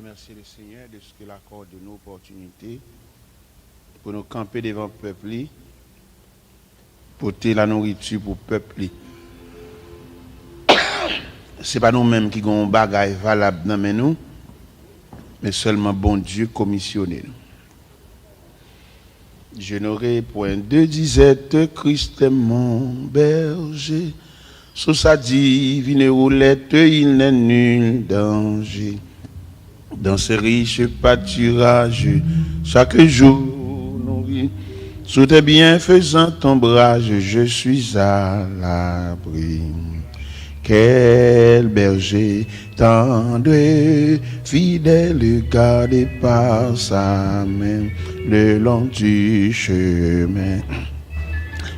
remercier le Seigneur de ce qu'il accorde de nos opportunités pour nous camper devant le peuple, porter la nourriture pour le peuple. Ce n'est pas nous-mêmes qui avons un bagage valable dans nous, mais seulement bon Dieu commissionné nous. Je n'aurai point de disette, Christ est mon berger. Sous sa divine roulette, il n'est nul danger. Dans ce riche pâturage, chaque jour nourri, sous tes bienfaisants ombrages, je suis à l'abri. Quel berger tendre, fidèle, gardé par sa main le long du chemin.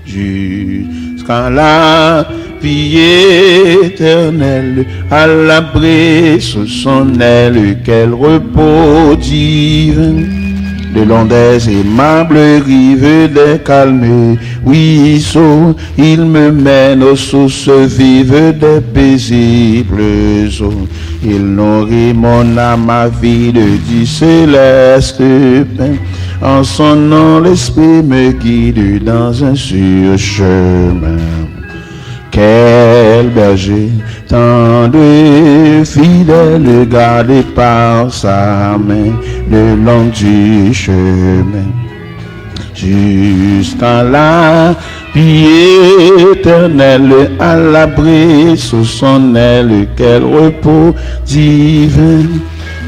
Jusqu'à la vie éternelle, à l'abri sous son aile, quel repos divin. Le long des aimables rives des calmes ruisseaux, il me mène aux sources vives des paisibles eaux. Il nourrit mon âme avide du céleste pain. En son nom, l'esprit me guide dans un sûr chemin. Quel berger tendre, fidèle, gardé par sa main le long du chemin. Jusqu'à la vie éternelle, à l'abri sous son aile, quel repos divin.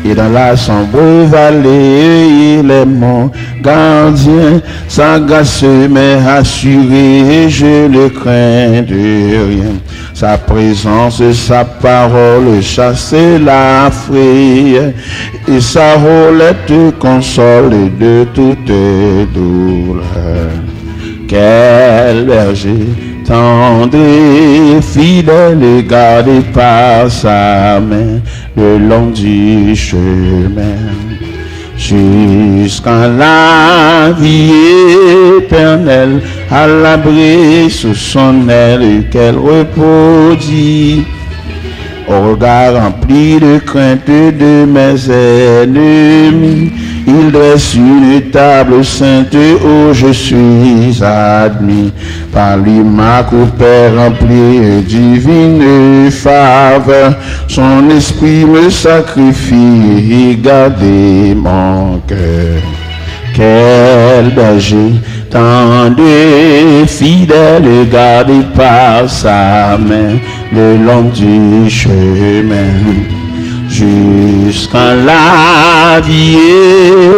Et dans la sombre vallée, il est mon gardien, sa grâce m'est assurée, je ne crains de rien. Sa présence, sa parole chasse la frayeur, et sa roulette console de toutes douleurs. Quel berger tendre, fidèle, gardé par sa main le long du chemin. Jusqu'à la vie éternelle, à l'abri sous son aile, quel repos dit. Au regard rempli de crainte de mes ennemis, il dresse une table sainte où je suis admis. Par lui ma coupe est remplie divine faveur. Son esprit me sacrifie, gardez mon cœur. Quel berger tendre, fidèle, gardé par sa main le long du chemin. Jusqu'à la vie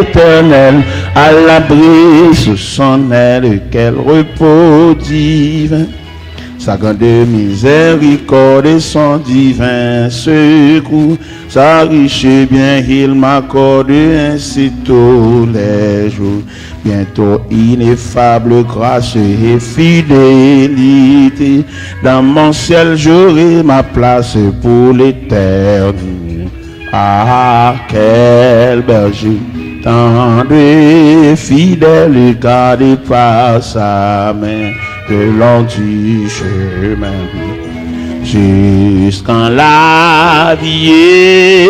éternelle, à l'abri sous son aile, quel repos divin. Sa grande miséricorde et son divin secours, sa riche bien il m'accorde ainsi tous les jours. Bientôt ineffable grâce et fidélité, dans mon ciel j'aurai ma place pour l'éternité. Ah, quel berger tendre, fidèle, gardé par sa main le long du chemin. Jusqu'à la vie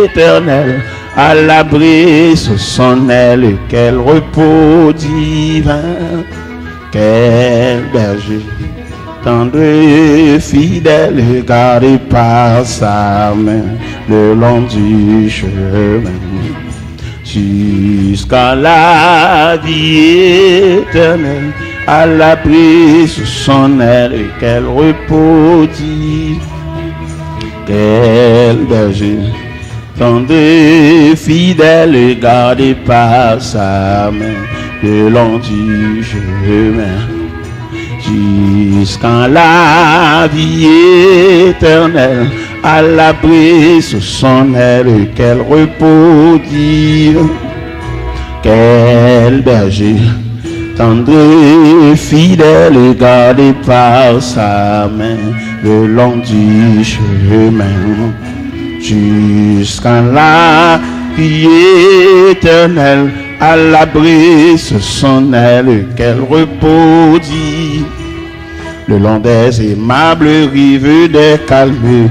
éternelle, à l'abri sous son aile, quel repos divin. Quel berger tendre, fidèle, gardé par sa main le long du chemin. Jusqu'à la vie éternelle, à l'abri sous son aile, quel repos divin. Quel berger tendre, fidèle, gardé par sa main le long du chemin. Jusqu'à la vie éternelle, à l'abri sous son aile, quel repos divin. Quel berger tendre, fidèle, gardé par sa main le long du chemin. Jusqu'à la vie éternelle, à l'abri sous son aile, quel repos divin. Le long des aimables rives des calmes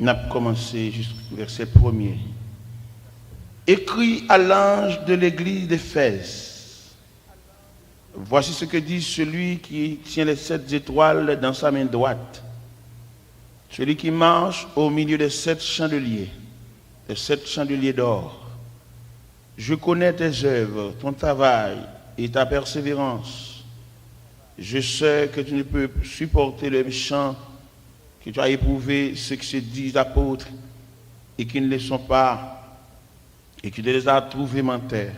On a commencé jusqu'au verset 1er. Écrit à l'ange de l'église d'Éphèse. Voici ce que dit celui qui tient les 7 étoiles dans sa main droite. Celui qui marche au milieu des 7 chandeliers, les 7 chandeliers d'or. Je connais tes œuvres, ton travail et ta persévérance. Je sais que tu ne peux supporter le méchant, que tu as éprouvé ceux qui se disent apôtres et qui ne le sont pas, et que tu les as trouvés menteurs,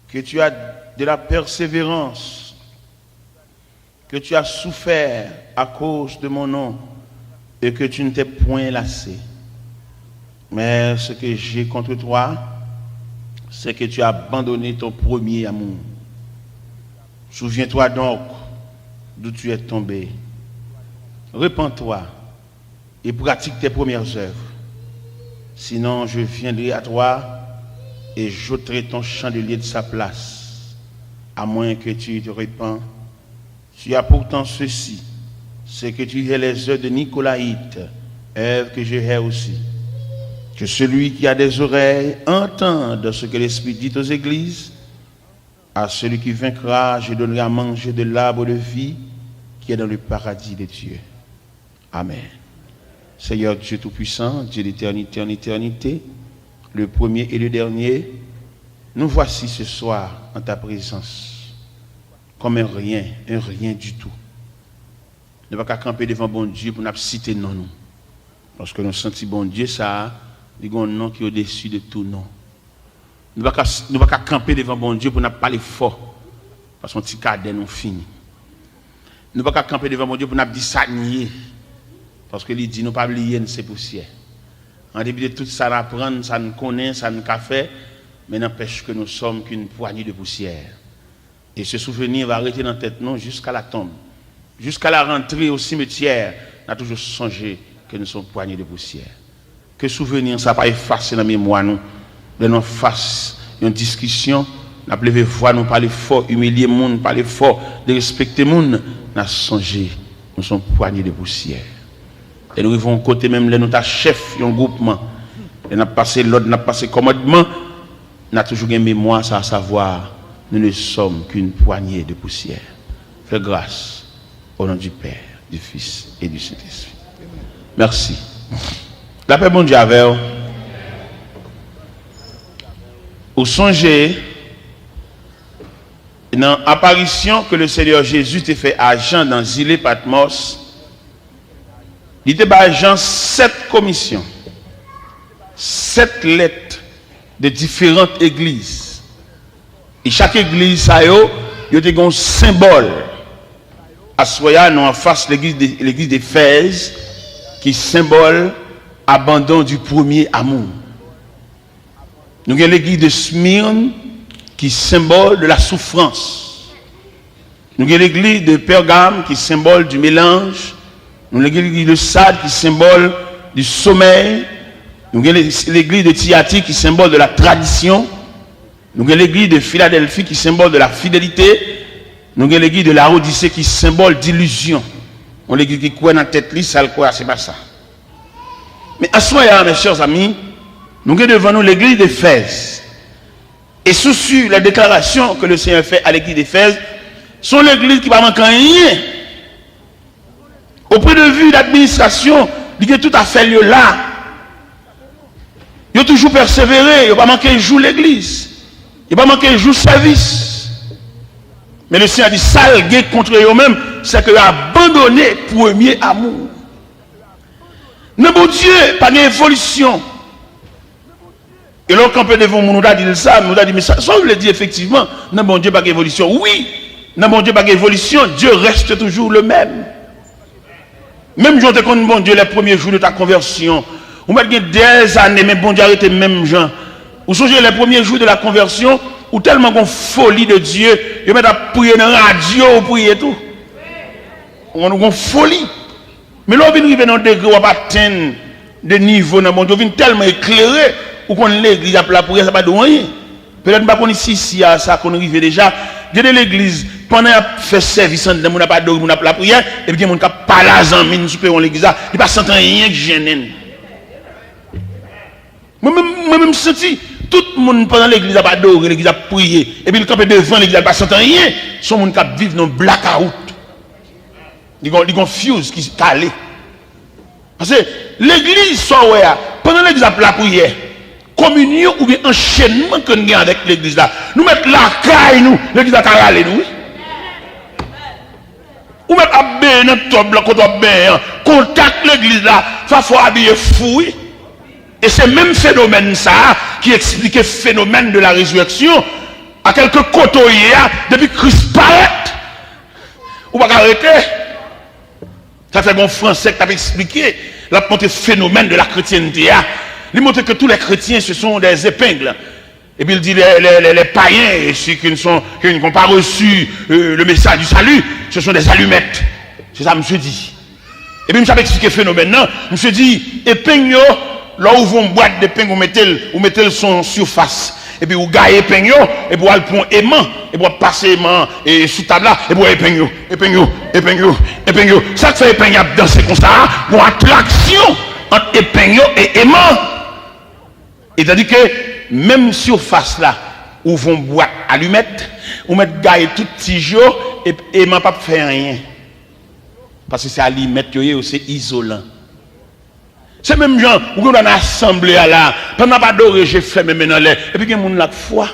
que tu as de la persévérance, que tu as souffert à cause de mon nom et que tu ne t'es point lassé. Mais ce que j'ai contre toi, c'est que tu as abandonné ton premier amour. Souviens-toi donc d'où tu es tombé. Repens-toi et pratique tes premières œuvres. Sinon, je viendrai à toi et j'ôterai ton chandelier de sa place, à moins que tu te repens. Tu as pourtant ceci, c'est que tu hais les œuvres de Nicolaïte, œuvres que je hais aussi. Que celui qui a des oreilles entende ce que l'Esprit dit aux églises. À celui qui vaincra, je donnerai à manger de l'arbre de vie qui est dans le paradis de Dieu. Amen. Seigneur Dieu Tout-Puissant, Dieu d'éternité en éternité, le premier et le dernier, nous voici ce soir en ta présence, comme un rien du tout. Nous ne pouvons pas camper devant bon Dieu pour nous citer non nous. Parce que nous sentons bon Dieu, ça, il y a un nom qui est au-dessus de tout nom. Nous ne pouvons pas camper devant bon Dieu pour nous parler fort, parce que notre petit cadet nous finit. Nous ne pouvons pas camper devant bon Dieu pour nous dire ça nier. Parce que lui dit, nous ne pouvons pas lier ces poussières. En début de tout ça, nous apprenons, ça nous connaît, ça nous fait, mais n'empêche que nous sommes qu'une poignée de poussière. Et ce souvenir va rester dans la tête nous jusqu'à la tombe. Jusqu'à la rentrée au cimetière, on a toujours songé que nous sommes poignée de poussière. Que souvenir, ça ne va pas effacer dans la mémoire, nous. De nous face une discussion, nous avons levé voix, nous parler fort, humilier les gens, parler fort, de respecter les gens, nous avons songé, nous sommes poignée de poussière. Et nous arrivons côté même là, nous avons chef, un groupement. Et nous avons passé l'ordre, nous avons passé commandement. Nous avons toujours une mémoire, ça à savoir, nous ne sommes qu'une poignée de poussière. Fais grâce au nom du Père, du Fils et du Saint-Esprit. Merci. La paix, bon Dieu, avec vous. Vous songez dans l'apparition que le Seigneur Jésus t'a fait à Jean dans Zilé Patmos. Il était à Jean 7 commissions, 7 lettres de différentes églises. Et chaque église, ça y a un symbole. À Soya, nous en face l'église d'Éphèse, qui symbole abandon du premier amour. Nous avons l'église de Smyrne, qui symbole de la souffrance. Nous avons l'église de Pergame, qui symbole du mélange. Nous avons l'église de Sade, qui symbole du sommeil. Nous avons l'église de Thyatire, qui symbole de la tradition. Nous avons l'église de Philadelphie, qui symbole de la fidélité. Nous avons l'église de la Odyssée, qui symbole d'illusion. On l'église qui croit dans la tête, ça le croit, c'est pas ça. Mais à ce moment-là, mes chers amis, nous avons devant nous l'église d'Éphèse. Et sous la déclaration que le Seigneur fait à l'église d'Éphèse, sont l'église qui ne va manquer rien. Au point de vue d'administration, il est tout à fait lieu là. Il a toujours persévéré, il n'a pas manqué un jour l'église. Il n'a pas manqué un jour service. Mais le Seigneur dit, ça le contre eux-mêmes, c'est qu'il a abandonné le premier amour. Non, mon Dieu, pas d'évolution. Et là, quand on peut devant nous, dit ça, nous a dit, mais ça veut dire effectivement, non, mon Dieu, pas d'évolution. Oui, non, mon Dieu, pas d'évolution, Dieu reste toujours le même. Même Jean te connaît, bon Dieu, les premiers jours de ta conversion. Vous mettez des années, mais bon Dieu, arrêtez même Jean. Vous songez les premiers jours de la conversion, ou tellement qu'on folie de Dieu, vous mettez à prier dans la radio, vous priez tout. On a une folie. Mais là, on vient arriver dans un degré où on va atteindre des niveaux dans le monde, on vient tellement éclairé, ou qu'on l'église a la prière, ça va pas de rien. Peut-être pas qu'on ici, à ça, qu'on arrive déjà. Dieu de l'église, pendant qu'on fait service, on n'a pas de la prière, et puis on n'a pas la zamine, nous supérons l'église, il ne pas sentir rien que gêne. Moi-même, senti, tout le monde pendant l'église a adoré, l'église a prié, et puis le campé devant l'église a pas senti rien, son monde qui vivent dans le blackout. Ils ont fuse qui est calé. Parce que l'église, pendant l'église a la prière, communion ou bien enchaînement que nous avons avec l'église là, nous mettons la caille, nous, l'église a calé, nous. Ou mettre à bain dans le top, quand on bain, contact l'église là, ça faut habiller fou. Et c'est même phénomène ça qui explique le phénomène de la résurrection à quelques côtés depuis que Christ paraît. Ou pas arrêter. Ça fait bon français qui t'a expliqué la phénomène de la chrétienté. Il montre que tous les chrétiens ce sont des épingles. Et puis il dit les païens, ceux qui n'ont pas reçu le message du salut, ce sont des allumettes. C'est ça, monsieur dit. Et puis, je vais expliquer le phénomène. Monsieur dit, épingles, là où vous boîte d'épingles, vous mettez son surface. Et puis, vous gagnez épingles, et puis vous prendre aimant, et vous passez aimant, et sous table là, et vous épingles. Ça fait épingles danser comme ça, pour attraction entre épingles et aimant. Et c'est-à-dire que, même surface là, où vont boire allumettes, ou mettre gaille tout petit jour, et m'a pas fait rien. Parce que c'est allumette, c'est isolant. C'est même gens, où on a assemblé là, pendant pas d'oré, j'ai fait mes mains dans l'air, et puis il y a des gens la foi,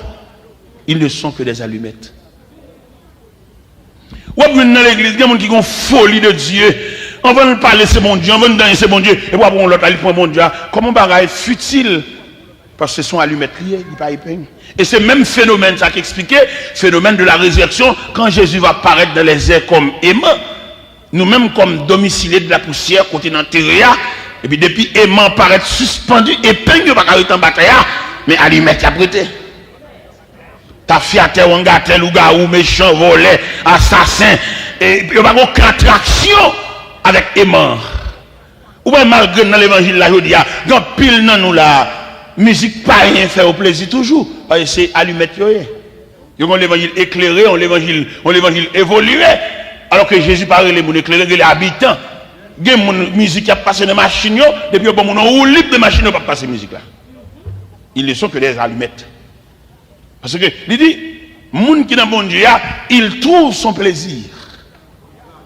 ils ne sont que des allumettes. Ou bien dans l'église, il y a des gens qui ont folie de Dieu. On va nous parler, c'est mon Dieu, on va nous donner, c'est mon Dieu, et puis on l'autre, il prend mon Dieu. Comment bagaille futile? Parce que ce sont allumettes liées, il n'y a pas épingle. Et c'est le même phénomène, ça qui expliqué, phénomène de la résurrection, quand Jésus va apparaître dans les airs comme aimant, nous-mêmes comme domiciliés de la poussière, côté dans terre, et puis depuis aimant apparaît suspendu, épingle, pas arrêter en bataille, mais allumette y a prêté. Ta fiateur, ou gâtel, ou gaou, méchant, volé, assassin, et il n'y a pas aucune attraction avec aimant. Ou bien malgré dans l'évangile là, il y a pile dans nous là, musique pas rien fait au plaisir toujours. C'est allumette yoye. Ils ont l'évangile éclairé, on l'évangile évolué. Alors que Jésus parlait les gens éclairés, les habitants. Il y a une musique qui a passé dans la machine, depuis bon on ou libre de machine pas passer musique là. Ils ne sont que des allumettes. Parce que il dit monde qui dans bon Dieu, il trouve son plaisir.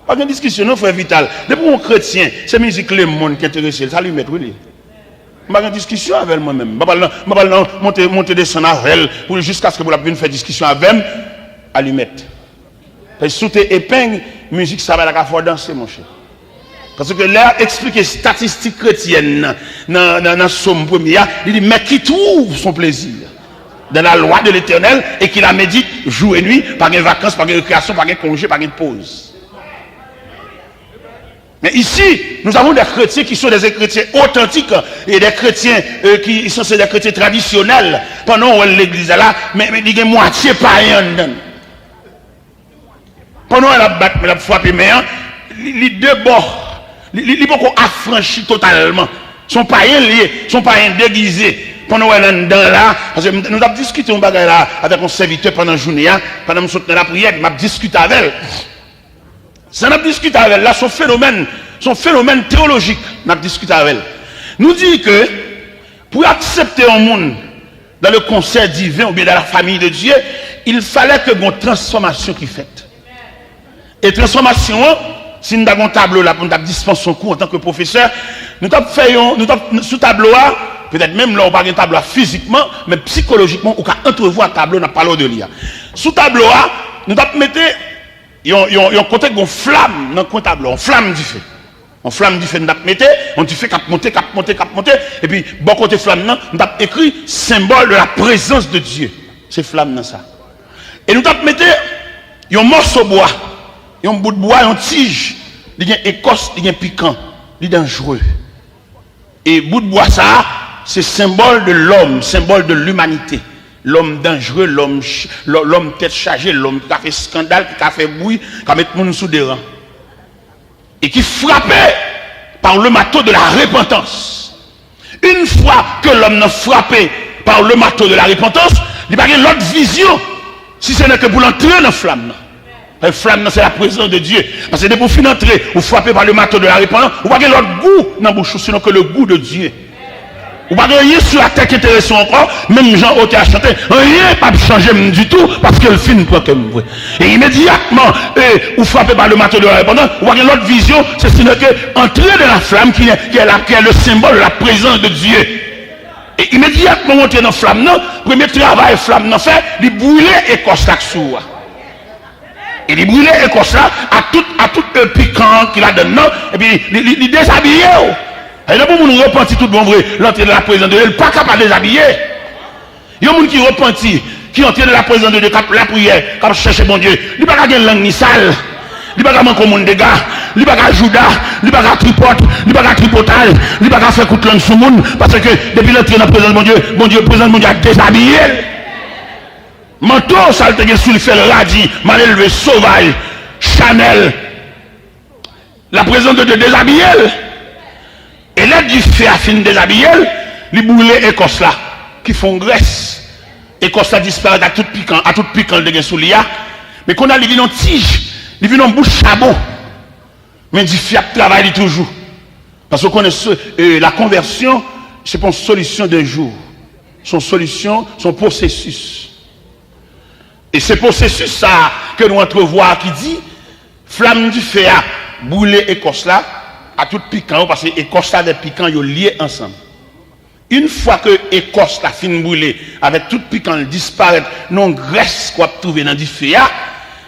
Pas de discussion non frère Vital. Depuis un chrétien, c'est musique le monde qui intéresse, c'est allumette oui. Je vais avoir une discussion avec moi-même. Je vais monter descendre avec elle jusqu'à ce que vous puissiez faire discussion avec elle. Allumette. Parce que sous tes épingles, musique, ça va la faire danser, mon cher. Parce que là, expliquer statistiques chrétiennes dans Somme 1er, il dit, mais qui trouve son plaisir dans la loi de l'Éternel et qui la médite jour et nuit, par des vacances, par des récréations, par des congés, par des pauses. Mais ici, nous avons des chrétiens qui sont des chrétiens authentiques et des chrétiens qui sont des chrétiens traditionnels. Pendant l'église là, mais il y a moitié païen. Pendant elle a frappé, mais les deux bords, ils ne sont pas affranchis totalement. Son païen lié, son païen déguisé. Pendant elle est dedans là, parce que nous avons discuté avec un serviteur pendant la journée, pendant que nous sommes dans la prière, nous avons discuté avec elle. Ça n'a discuté avec elle, là, son phénomène théologique, n'a discuté avec elle. Nous dit que pour accepter un monde dans le concert divin ou bien dans la famille de Dieu, il fallait que une transformation qui faite. Et transformation, si nous avons un tableau là, pour nous dispenser son cours en tant que professeur, nous avons fait sous tableau là, peut-être même là, on pas un tableau physiquement, mais psychologiquement, on peut entrevoir un tableau, on n'a pas l'eau de lire. Sous tableau là, nous avons mis il y a un côté de flamme dans le tableau, une flamme du feu. Une flamme du feu, nous avons mis, on dit fait cap monter, et puis, bon côté flamme, nous avons écrit symbole de la présence de Dieu. C'est flamme dans ça. Et nous avons mis, il y a un morceau de bois, il y a un bout de bois, il y a une tige, il y a une écorce, il y a un piquant, il est dangereux. Et bout de bois, ça, c'est symbole de l'homme, symbole de l'humanité. L'homme dangereux, l'homme tête chargée, l'homme qui a fait scandale, qui a fait bruit, qui a mis tout le monde sous des rangs. Et qui frappait par le marteau de la repentance. Une fois que l'homme n'a frappé par le marteau de la repentance, il n'y a pas l'autre vision, si ce n'est que pour l'entrer dans la flamme. La flamme, c'est la présence de Dieu. Parce que pour finir entrer, vous frappez par le marteau de la repentance, vous n'avez pas l'autre goût dans la bouche, sinon que le goût de Dieu. Ou pas rien sur la tête intéressant encore, même Jean Oté a chanté, rien pas changer du tout, parce que le film prend comme vrai. Et immédiatement, ou frappé par le marteau de la répondance, ou voyez l'autre vision, c'est sinon que entrer de la flamme qui est le symbole de la présence de Dieu. Et immédiatement, on entre dans la flamme, non, premier travail, flamme, non, fait, il brûler et constat sous. Et il brûler et constat à tout le piquant qu'il a dedans, et puis il déshabille. Et là, pour nous repentir tout bon vrai, l'entrée de la présence de Dieu, il n'est pas capable de déshabiller. Il y a des gens qui repentit, qui entrent de la présence de Dieu, qui la prière, qui cherche bon Dieu. Il n'y a pas de langue ni sale. Il n'y a pas de monde de gars. Il n'y a pas de judas. Il n'y a pas de tripote. Il n'y a pas de tripotage. Il n'y a pas de faire coup de langue sur le monde. Parce que depuis l'entrée de la présence de bon Dieu, présence de Dieu a déshabillé. Manteau, ça le sous le fait le radis, mal élevé, sauvage, Chanel. La présence de Dieu déshabillé. Et l'aide du fait à fin déshabiller, les boulets écorce là, qui font graisse. Écorce là disparaît à tout piquant de soulia. Mais qu'on a les vins en tige, les vins en bouche chabot. Mais du fait travaille toujours. Parce qu'on connaît la conversion, c'est pas une solution d'un jour. Son solution, son processus. Et c'est processus ça que nous entrevoyons qui dit, flamme du feu à bouler écorce là, à tout piquant, parce que écorce et piquant, ils liés ensemble. Une fois que écorce la fin brûlée, avec tout piquant disparaît, non graisse qu'on a trouvé dans du feu,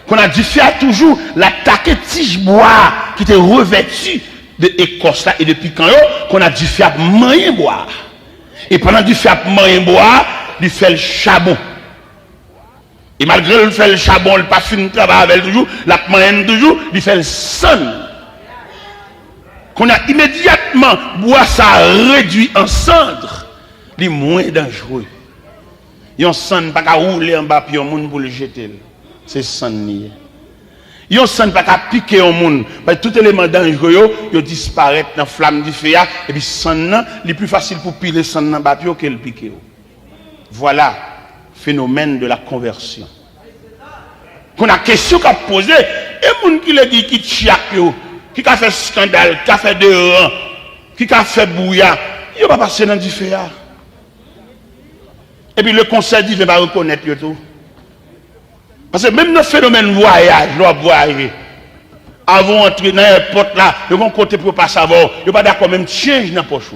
qu'on a du feu toujours l'attaquer tige bois qui était revêtu de écorce et de piquant, qu'on a du feu à manger bois. Et pendant du feu à manger bois, il fait le charbon. Et malgré le fait le charbon, il pas fini de travailler avec toujours, la manger toujours, il fait le sang. Qu'on a immédiatement bois ça réduit en cendres, les moins dangereux. Yon sang pas qu'à rouler en bas puis un monde pour le jeter. C'est sang nié. Yon sang pas qu'à piquer un monde, parce que tout élément dangereux yo disparaît dans flamme du feu et puis sang nan, il est plus facile pour piler sang dans bas que le piquer. Voilà phénomène de la conversion. Qu'on a question qu'à poser et monde qui le dit qui chiac yo, qui a fait scandale, qui a fait de rang, qui a fait bouillard, il va passer dans du feu. Et puis le conseil divin va reconnaître tout. Parce que même dans le phénomène voyage, voyager, avant d'entrer dans l'aéroport là, ils vont côté pour pas savoir, ils pas d'accord même change dans poche.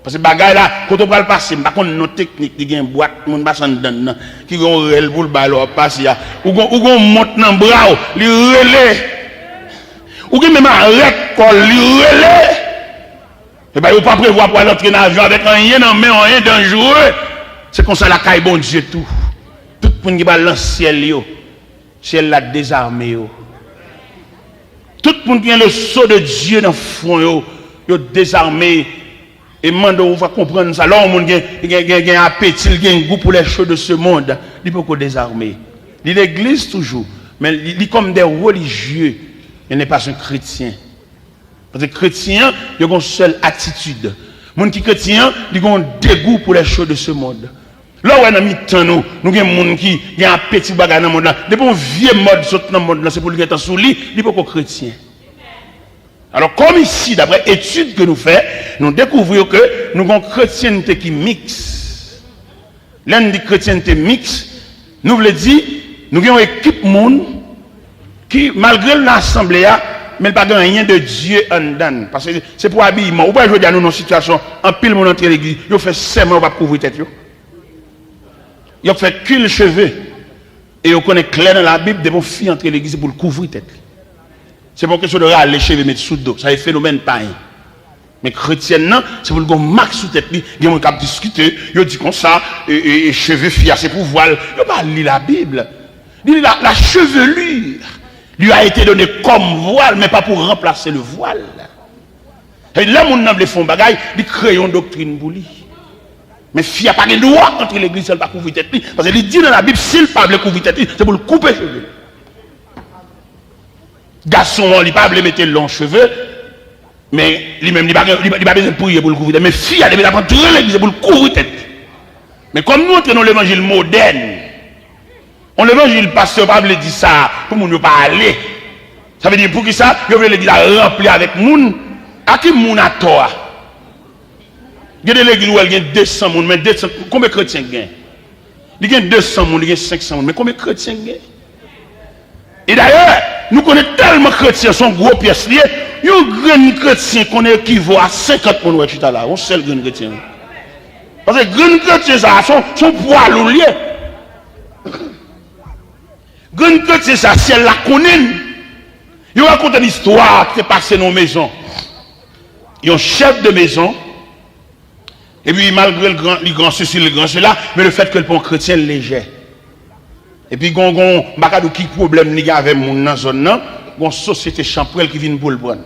Parce que bagaille là, quand on va le passer, par contre nos techniques, il y a une boîte, on passe dedans, qui ont réel pour le ballon passer, ou on monte dans le bras, les relais. Ou bien même arrête qu'on lui relais. Et bien, il ne faut pas prévoir pour aller entrer dans l'avion avec rien dans main, rien dangereux. C'est comme ça la caille bon Dieu tout. Tout le monde qui va dans le ciel, ciel l'a désarmé. Tout le monde qui a le sceau de Dieu dans le fond, il désarmé. Et maintenant, on va comprendre ça. Là, on a un appétit, il a un goût pour les choses de ce monde. Il peut désarmer. L'église toujours, mais il est comme des religieux. Il n'est pas un chrétien. Parce que chrétien, il a une seule attitude. Les gens qui sont chrétiens, ils ont un dégoût pour les choses de ce monde. Là où on a mis tant nous avons des gens qui ont un petit bagage dans le monde. Des bons vieux modes dans le monde, c'est pour les gens sous lit, ils ne sont pas chrétiens. Alors, comme ici, d'après études que nous faisons, nous découvrons que nous avons une chrétienté qui mixe. L'un des chrétienté mixe, nous voulons dire, nous avons une équipe monde qui, malgré l'assemblée, mais il n'y a pas rien de Dieu en dedans. Parce que c'est pour habillement. Ou pas je dis à nous dans une situation, en pile mon entrée à l'église, ils ont fait serment, on va couvrir tête. Ils ont fait qu'une cheveux. Et on connaît clair dans la Bible, des bons filles entrer à l'église pour le couvrir tête. C'est pour question de râler les cheveux mettre sous le dos. Ça est phénomène pareil. Mais chrétien, non, c'est pour le marque sous tête. Ils ont discuté, ils ont dit comme ça, et cheveux filles, c'est pour voile. Ils n'ont pas lu la Bible. La chevelure lui a été donnée comme voile, mais pas pour remplacer le voile. Et là, mon homme, les fonds bagaille, ils créent une doctrine pour lui. Mais fille n'a pas de droit entre l'église, elle ne va pas couvrir tête. Parce qu'il dit dans la Bible, s'il ne peut pas couvrir tête, c'est pour le couper les cheveux. Garçon, il ne peut pas mettre long cheveux, mais lui-même, il n'a pas besoin de prier pour le couvrir tête. Mais fille, elle a besoin de l'église pour le couvrir tête. Mais comme nous entrons dans l'évangile moderne, on l'évangile pasteur pas veut dire ça pour nous ne pas aller. Ça veut dire pour qui ça? Il veut dire remplir avec moun. À qui moun a tort? Il y a des églises où il y a 200 personnes, mais 200, combien de chrétiens il y a? Il y a 200 personnes, il y a 500 personnes, mais combien de chrétiens il y a? Et d'ailleurs, nous connaissons tellement de chrétiens, sont gros pièces liées, il y a un grand chrétien qu'on équivaut à 50 personnes, un seul grand chrétien. Parce que les grands chrétiens, sont poids liés. Grand chrétien, ça, c'est la commune. Il raconte une histoire qui est passée dans nos maisons. Il y a un chef de maison. Et puis, malgré le grand ceci, le grand cela, mais le fait que le pont chrétien est léger. Et puis, il y a un problème avec mon dans zone, il y a une société champrelle qui vient pour le prendre.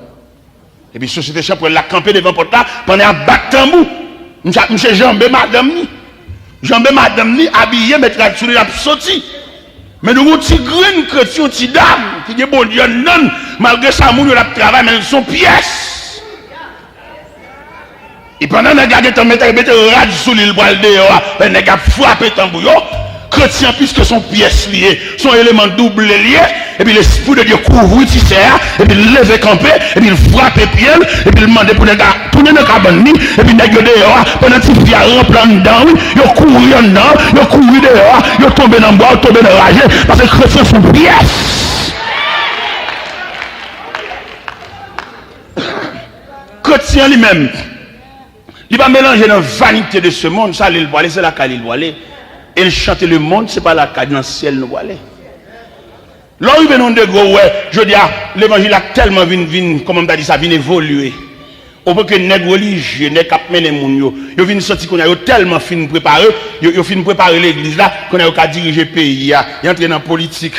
Et puis, la société champrelle l'a campé devant le portail pendant un bac tambour. Monsieur Jean-Bé, madame, ni habillé, mais tradition, il a sorti. Mais nous avons des grands chrétiens, des dames, qui sont bon Dieu, non, malgré ça, nous avons travail, mais elles sont pièces. Et pendant que nous avons mis rad sur l'île dehors, nous avons frappé tambour. Chrétiens, puisque son pièces liées, son élément double lié, et puis l'esprit de Dieu couvre ici, et puis lever camper, et puis il frappe pied, et puis il demande pour les gars, tourner dans la cabane, et puis les gars dehors, pendant que il y a un plan dedans, ils courent dedans, ils courent dehors, ils tombent dans le bois, ils tombent dans le rage, parce que les chrétiens sont pièces. Chrétien lui-même, il va mélanger dans la vanité de ce monde, ça, il va aller, c'est la cale, il va aller. Et le chanter le monde, ce n'est pas la cale dans le ciel, nous aller. Là où il y a de gros, ouais, je dis, l'évangile a tellement comment on a dit ça, vient évoluer. Au point que les religieux, les cap mené moun yo, ils viennent sentir qu'on a tellement fin préparé, ils fin préparer l'église là, qu'on a qu'à diriger le pays, ils entrent dans la politique.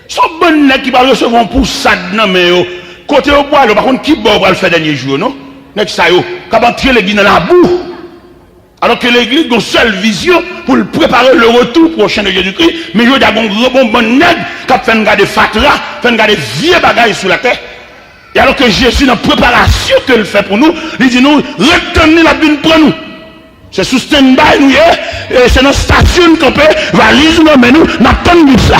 Son bon nèg qui va recevoir pour ça non mais yo, côté au bois, par contre qui va le faire dernier jour non? Nèg ça yo, quand entrer l'église dans la boue. Alors que l'église a une seule vision pour préparer le retour prochain de Jésus-Christ, mais il y a un gros bon nègre qui a fait regarder fatra, fait regarder vieux bagages sur la terre. Et alors que Jésus, dans la préparation qu'il fait pour nous, il dit nous, retenez la bine pour nous. C'est sous stand-by nous, et c'est dans la station campée, valise nous, mais nous, n'attendons ça.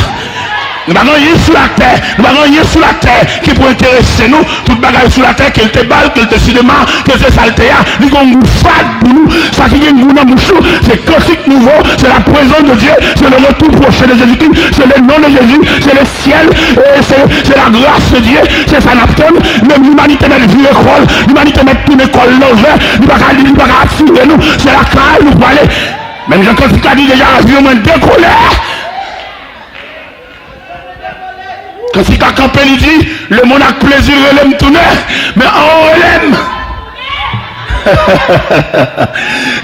Nous n'avons rien sur la terre, nous n'avons rien sur la terre qui peut intéresser nous, tout bagage sur la terre, qu'elle te balle, qu'elle te cinéma, que c'est saleté, nous avons un fade pour nous, ça qui est nous dans mouchou, c'est classique nouveau, c'est la présence de Dieu, c'est le retour prochain de Jésus-Christ, c'est le nom de Jésus, c'est le ciel, c'est la grâce de Dieu, c'est sa napton, même l'humanité met vie école, l'humanité met une école l'envers, nous ne pouvons pas attirer nous, c'est la caille, nous pouvons aller, même Jean-Claude dit déjà, la vie au moins décollée. Quand il a campé, il dit, le monde a plaisir, il aime tourner, mais on l'aime.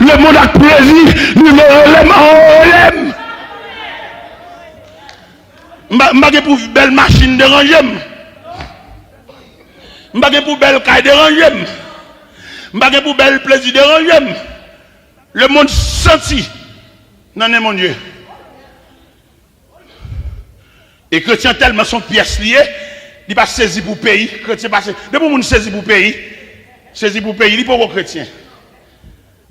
Le monde a plaisir, nous l'aime, on l'aime. Je vais pour belle machine déranger. Je vais pour belle caille déranger. Je vais pour belle plaisir déranger. Le monde senti. Non, non, mon Dieu. Et chrétien tellement son pièce liée, il pas saisi pour pays, chrétien pas saisi. De pour monde saisi pour pays, il pas pour chrétien.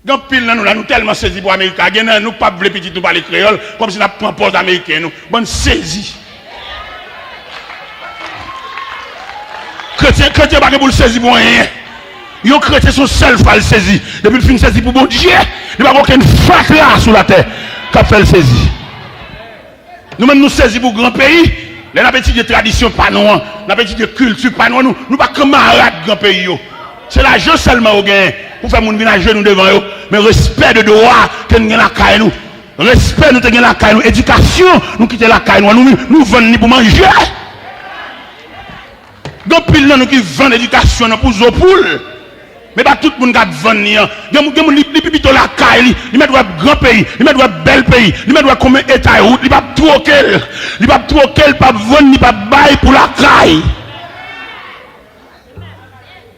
Donc pile nous tellement saisi pour américain, nous pas voulons petit nous parler créole comme si nous prend poste américain nous. Bonne saisi. Chrétien pas pour le saisir pour rien. Yon chrétien son seul fois le saisi. Depuis le fin saisi pour bon Dieu, il n'y a pas aucune fatra sur la terre qui fait le saisi. Nous-mêmes nous saisissons pour grand pays, les appétits de tradition pas nous, l'appétit de culture pas nous, nous pas camarades grand pays. C'est l'argent seulement au gain pour faire mon village nous devant eux, mais respect de droit que nous avons la caille nous. Respect nous avons la caille nous, éducation nous quitter la caille nous vendons pour manger. Donc pile nous qui vendent l'éducation pour nos poules. Mais pas tout le monde qui vend. Il y a plutôt la caille, il met un grand pays, il met un bel pays, il met comme état route, il va troquer, il va pas vendre, il va bailler pour la caille.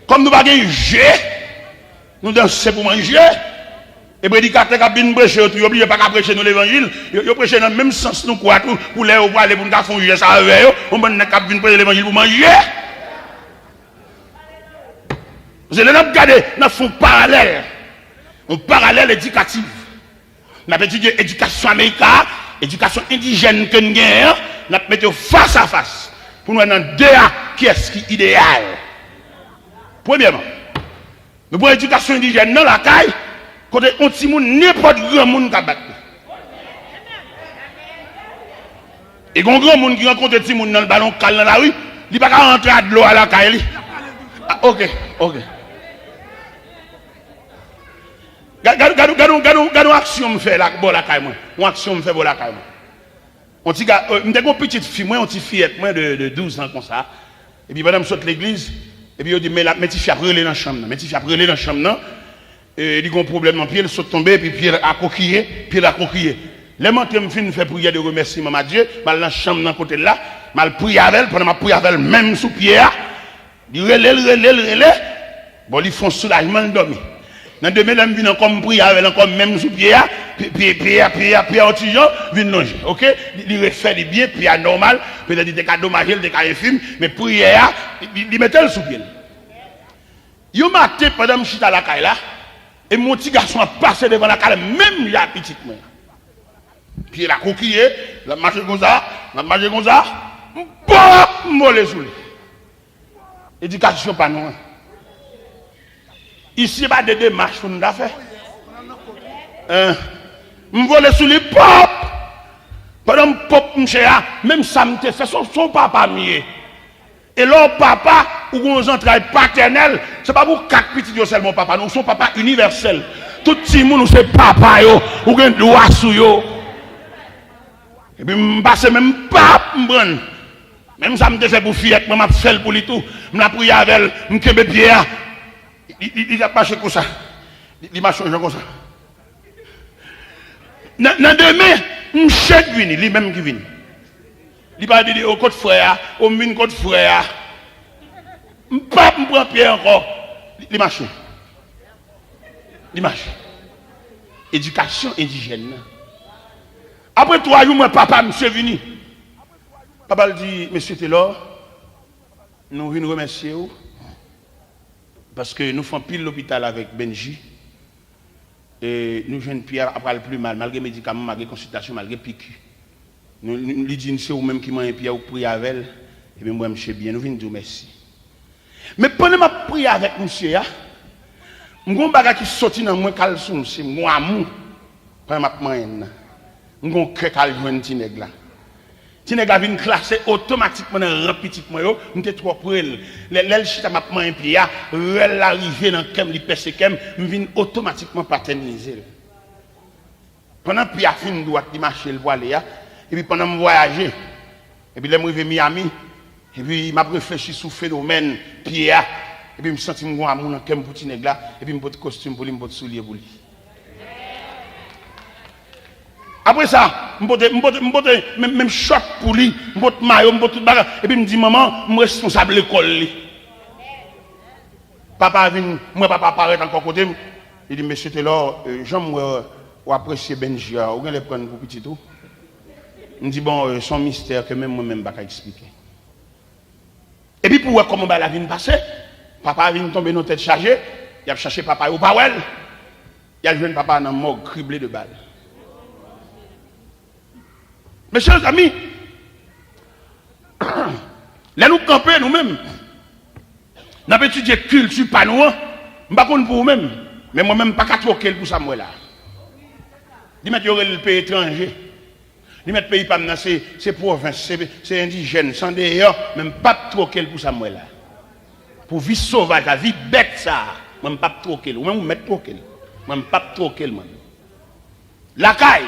Comme nous ne pouvons pas manger, nous dansons pour manger. Et prédicateur qui a bien prêché, il n'oublie pas qu'à prêcher dans l'évangile, il prêche dans le même sens nous quoi, pour les pour aller pour nous faire ça avec eux, on va bien prêcher l'évangile pour manger. Vous allez regarder, nous faisons un parallèle éducatif. Nous avons étudié l'éducation américaine, l'éducation indigène que nous avons, nous avons mis face à face pour nous avoir deux qui est-ce qui est idéal. Premièrement, nous avons l'éducation indigène dans la caille, Côté on ti moun n'importe grand monde ka battre. Et gon grand monde qui rencontre ti moun dans le ballon cal dans la rue, il pas ka rentrer de l'eau à la caille. Ah, OK. Gardons action me fait là bon la caille moi. Une action me fait bon la caille moi. On ti gars m'était une petite fille moi, on ti fillette moi de 12 ans comme ça. Et puis madame saute l'église et puis il dit mais ti fille a brûlé dans chambre, mais ti fille a brûlé dans chambre non. Et il a un problème dans pied, il saute tomber puis pied a coquillé, Les monter me fin fait prière de remerciement à Dieu, mal dans chambre dans côté là, mal prier avec elle pendant ma prière avec elle même sous pied. Il relève. Bon, ils font soulagement de dormir. Dans demain, ils viennent encore prier avec elle encore même sous pied. Puis antigen vient longer. OK? Il refait des bien, puis normal, peut-être des cas dommagés, des cas infimes, mais prière, il mettait le sous pied. Yo matin pendant que je suis à la caille là, et mon petit garçon a passé devant la caille, même la petite main. Puis il a coquillé, il a marché comme ça, mollet sous lui. Éducation pas non. Ici, il n'y a pas de démarche pour nous faire. Je vole sous lui, pop! Pendant que pop, même ça me fait son papa mieux. Et là, papa, ou on entrailles paternel, ce n'est pas pour 4 petits seulement papa, nous sommes papa universel. Tout le monde, c'est papa, ou un droit sur yo. Et puis, je passe même pas, même ça me fait pour fillette, je me fais pour lui tout. Je me prie avec elle, je me fais pied. Il a marché comme ça. Il marche comme ça. Dans demain, je chèque vini, lui-même qui vient. Il va dire au côté frère, au mine côté frère. Je ne prends pas pied encore. Il marche. Éducation indigène. Après 3 jours, mon papa, monsieur venu. Papa dit, monsieur Taylor, nous venons remercier vous. Parce que nous faisons pile l'hôpital avec Benji. Et nous jeunes Pierre après le plus mal, malgré médicaments, malgré consultation, malgré piqûre. Nous disons c'est vous-même qui m'avez Pierre ou prier avec elle. Et bien moi, monsieur bien, nous venons dire merci. Mais pendant que je prie avec monsieur, je suis un bagage qui sorti dans mon caleçon, c'est mon amour. Pendant que je prie, je suis un cœur qui a joué petit nègre là. Si les gars viennent classer automatiquement dans le petit moyen, nous sommes trop pour elle. Les chita m'a pris un pied, elle arrive dans le li perce kem, nous viennent automatiquement paterniser. Pendant que a fin droite di marcher le voile et puis pendant me voyager, et puis là me à Miami, et puis m'a réfléchi sur phénomène pied et puis me senti mon amour dans kem petit nèg là, et puis me porte costume pour lui, me porte soulier pour lui. Après ça, je me même short pour lui, je me maillot, je tout bagarre. Et puis je me dis, maman, je suis responsable de l'école. Papa vient, moi papa apparaît encore côté. Il dit, monsieur Taylor, j'aime apprécier Benji, vous allez prendre pour petit tout. Je me dis, bon, son mystère que même moi-même, je ne peux pas expliquer. Et puis pour voir comment la vie passe, papa vient tomber dans la tête chargée, il a cherché papa au Powell, il a joué papa dans le morgue criblé de balles. Mes chers amis, là nous camper nous-mêmes, nous avons étudié culture pas nous, je ne sais pas pour vous-même, mais moi-même pas qu'à troquer pour ça moi là. Ils mettent le pays étranger, ils mettent le pays pas c'est province, c'est indigène, sans d'ailleurs, même pas troquer pour ça moi là. Pour vie sauvage, la vie bête ça, même pas troquer, ou même mettre troquer, même pas troquer moi. La caille.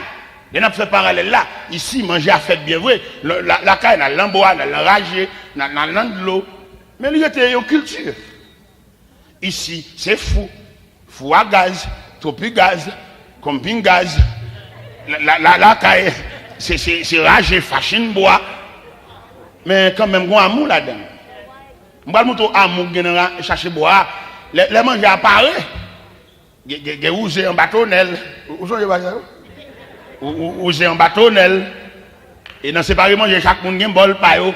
Il y a fait parallèle là. Ici, manger à fête bien vrai. La caille, dans l'embois, dans l'enragé, dans l'eau. Mais il y a une culture. Ici, c'est fou. Fou à gaz, tropi gaz, camping gaz. La caille, c'est ragé, fashion bois. Mais quand même, il y a un amour là-dedans. Je vais vous amour chercher bois. Les manger apparaît. Il y a un bâtonnel. Ou c'est un bâtonnel. Et dans séparément, chaque monde a un bol payo.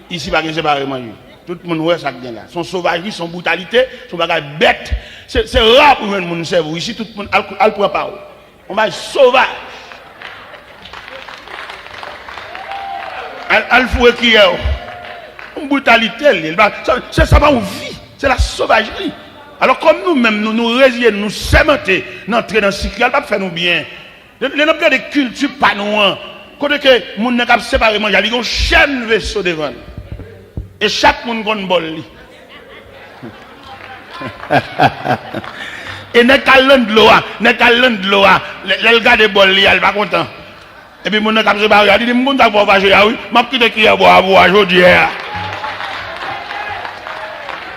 Ici, pas séparément. Tout le monde voit ça bien là. Son sauvagerie, son brutalité, son bagage bête. C'est rare pour le monde cerveau. Ici, tout le monde a le point par. On va sauvage. Elle faut qui est. Une brutalité. C'est ça va où vie. C'est la sauvagerie. Alors comme nous-mêmes, nous résilions, nous sémenter, n'entrer dans le cycle, ça va faire nous bien. Les noms de culture pas nous. Quand que moun n'a pas séparé manger, ils ont chaîne vaisseau devant. Et chaque monde a un bol. Et n'est qu'à l'un de l'eau, le gars de bol, il est pas content. Et puis, mon n'a pas séparé, il dit, mon n'a pas joué, oui, m'a quitté qui a boire aujourd'hui.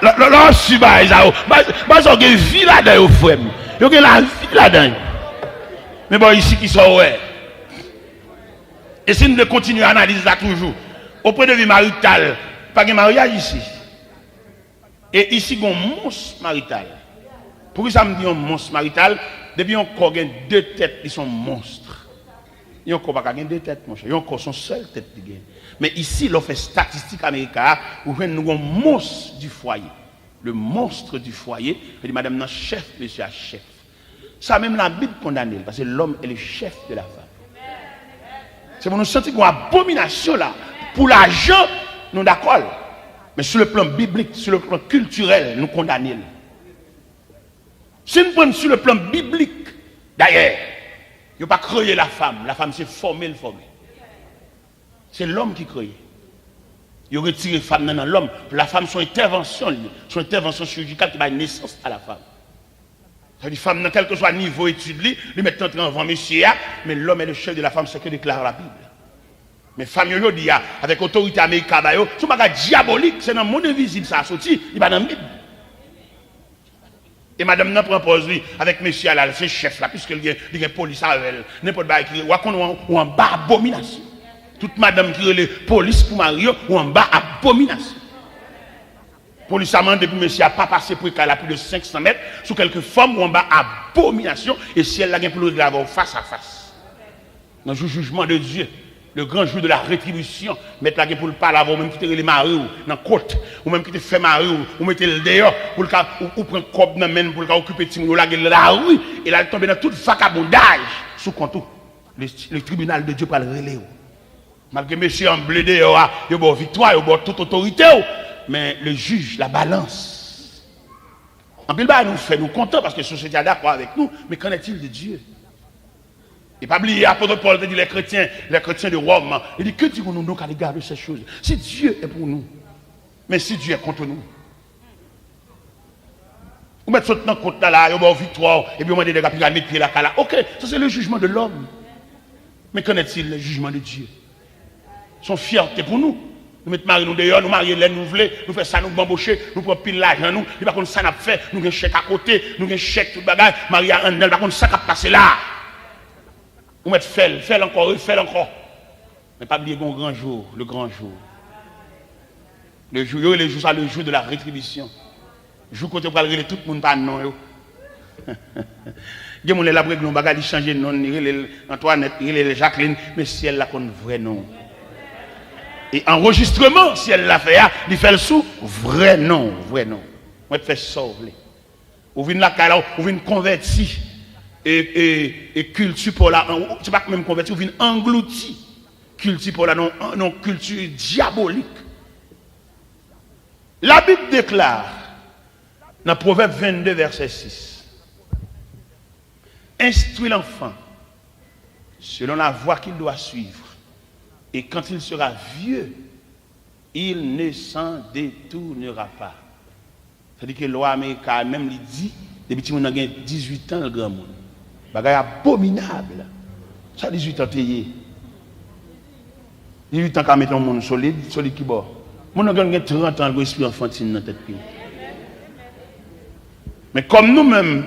Là, si bah, ça, bah, ça, il y a une vie là-dedans, frère. Il y a la vie là-dedans. Mais bon, ici, qui sont, ouais. Et si nous continuons à analyser ça toujours, auprès de vie maritale, pas de mariage ici. Et ici, il y a un monstre marital. Pourquoi ça me dit un monstre marital? Depuis on a deux têtes qui sont monstres. Il n'y a encore pas deux têtes, mon cher. Il y a encore son seule tête qui gagne. Mais ici, l'on fait statistique américaine, où nous avons un monstre du foyer. Le monstre du foyer, je dis, madame, non, chef, monsieur, chef. Ça, même la Bible condamne, parce que l'homme est le chef de la femme. C'est pour nous sentir qu'on a une abomination là. Pour l'argent, nous d'accord. Mais sur le plan biblique, sur le plan culturel, nous condamnons. Si nous prenons sur le plan biblique, d'ailleurs, il n'y a pas créé la femme c'est formé le formé. C'est l'homme qui crée. Il a retiré la femme dans l'homme. La femme, son intervention chirurgicale qui va naissance à la femme. Ça veut dire femme, dans quel que soit le niveau d'étude, lui met entrer en monsieur, mais l'homme est le chef de la femme, c'est ce que déclare la Bible. Mais femme aujourd'hui, avec autorité américaine, c'est un bagage diabolique, c'est dans le monde invisible, ça a sorti, il va dans la Bible. Et madame n'a pas posé avec monsieur là, c'est chef là, puisqu'il y a une police avec elle, n'importe quoi, ou en bas abomination. Toute madame qui a les police pour Mario, ou en bas abomination. Police a demandé pour monsieur n'a pas passé pour qu'elle a plus de 500 mètres, sous quelques formes ou en bas abomination, et si elle a pour le l'avoir face à face. Dans le jugement de Dieu. Le grand jour de la rétribution, mettre la pour le parler avant, même quitter les maris dans la côte, ou même quitter fait mari ou mettre le dehors, pour le cas, ou prendre cob dans main pour le cas occuper Timon, la rue, et là, tomber dans tout vagabondage, sous compte le tribunal de Dieu pour le relais. Malgré monsieur en blé dehors, il y a une victoire, il y a toute autorité, mais le juge, la balance. En plus, nous fait nous contents parce que la société est d'accord avec nous, mais qu'en est-il de Dieu? Et pas oublier, l'apôtre Paul dit les chrétiens de Rome, il dit que dirons-nous donc à l'égard de ces choses? Si Dieu est pour nous, mais si Dieu est contre nous, vous mettez dans le côté là, il y a une victoire, et puis vous mettez des gars qui mettent pied là, ok, ça c'est le jugement de l'homme. Mais qu'en est-il le jugement de Dieu? Son fierté pour nous. Nous mettons Marie nous dehors, nous marions les nous voulons, nous faisons ça, nous bamboucher, nous prenons pile l'argent, nous, et par contre ça n'a fait, nous avons un chèque à côté, nous avons un chèque tout le bagage, Marie a un par contre ça n'a passé là. Vous mettez fait encore. Mais pas oublier le grand jour, le grand jour. Le jour de la rétribution. Le jour quand on va regarder tout le monde par nom. Il y a des gens qui ont bagage changer de nom, Antoinette, Jacqueline, mais si elle l'a comme vrai nom. Et enregistrement, si elle l'a fait, il fait le sous, vrai nom. Moi, je fais sauver. Vous venez là, vous venez convertir. Et culture pour la, c'est pas même convertir, vous venez engloutir. Culture pour la, non culture diabolique. La Bible déclare, dans Proverbe 22, verset 6, instruis l'enfant selon la voie qu'il doit suivre. Et quand il sera vieux, il ne s'en détournera pas. C'est-à-dire que la loi américaine même lui dit, depuis que nous avons 18 ans, le grand monde. Bagay abominable. Ça 18 ans payé. 18 ans qu'à mettre un monde solide qui bord. Mon a 30 ans le esprit enfantine dans tête. Mais comme nous-mêmes,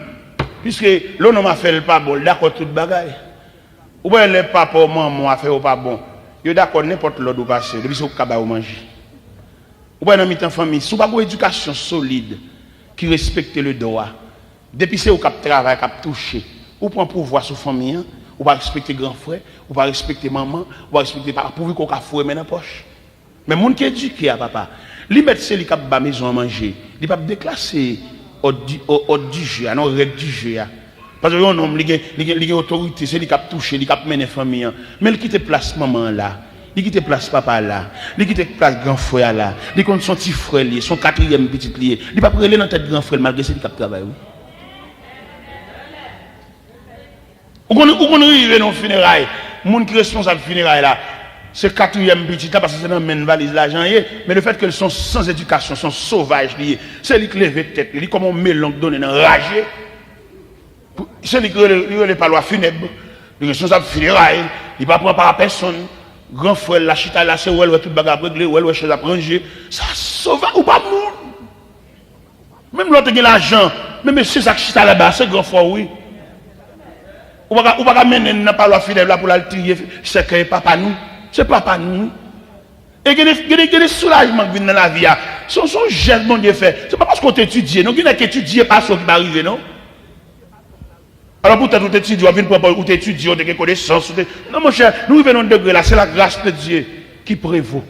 puisque l'on m'a fait le pas bon, d'accord tout bagay. Ou bien les papa maman a fait au pas bon. Yo d'accord n'importe l'autre ou passer, depuis ce kaba ou manger. Ou bien dans mi-temps famille, sous pas une éducation solide qui respecte le droit. Depuis c'est au cap travail, cap toucher. Ou prend pouvoir sur famille, ou pas respecter grand frère, ou pas respecter maman, ou pas respecter papa, pourvu qu'on a foué dans la poche. Mais moun qui éduqué à papa, li met c'est li cap ba maison à manger, li pas déclasser au du jeu, non règle du jeu. Parce que un homme li autorité, c'est li cap toucher, li cap mener famille, mais il quitte place maman là. Il quitte place papa là, il quitte place grand frère là, il compte son petit frère lié, son quatrième petit lié. Il pas prélé dans tête grand frère malgré c'est qu'il travaille. Ou qu'on arrive dans funérailles, monde qui responsable funérailles là, c'est quatrième petit là parce que c'est dans même valise l'argent mais le fait qu'elles sont sans éducation, sont sauvages liés, c'est lui qui lève tête, lui comme on met langue donné dans ragé. C'est lui qui relève pas loi funèbre, le responsable funérailles, il pas prendre par personne. Grand frère, la chita là, c'est où elle tout bagarre réglé, où elle chose à prendre, ça sauve ou pas moun. Même l'autre qui a l'argent, même c'est ça qui chita là-bas, c'est grand frère, oui. Ou pas mener n'a pas la fidèle là pour la tirer, c'est que papa nous, c'est papa nous. Et il y a des soulagements qui viennent dans la vie, son geste bon Dieu fait, c'est pas parce qu'on t'étudie, non, il y a qu'étudier pas ce qui va arriver, non. Alors pour t'étudier, tu viens pour t'étudier, tu as des connaissances. Non, mon cher, nous venons de degré là, c'est la grâce de Dieu qui prévaut.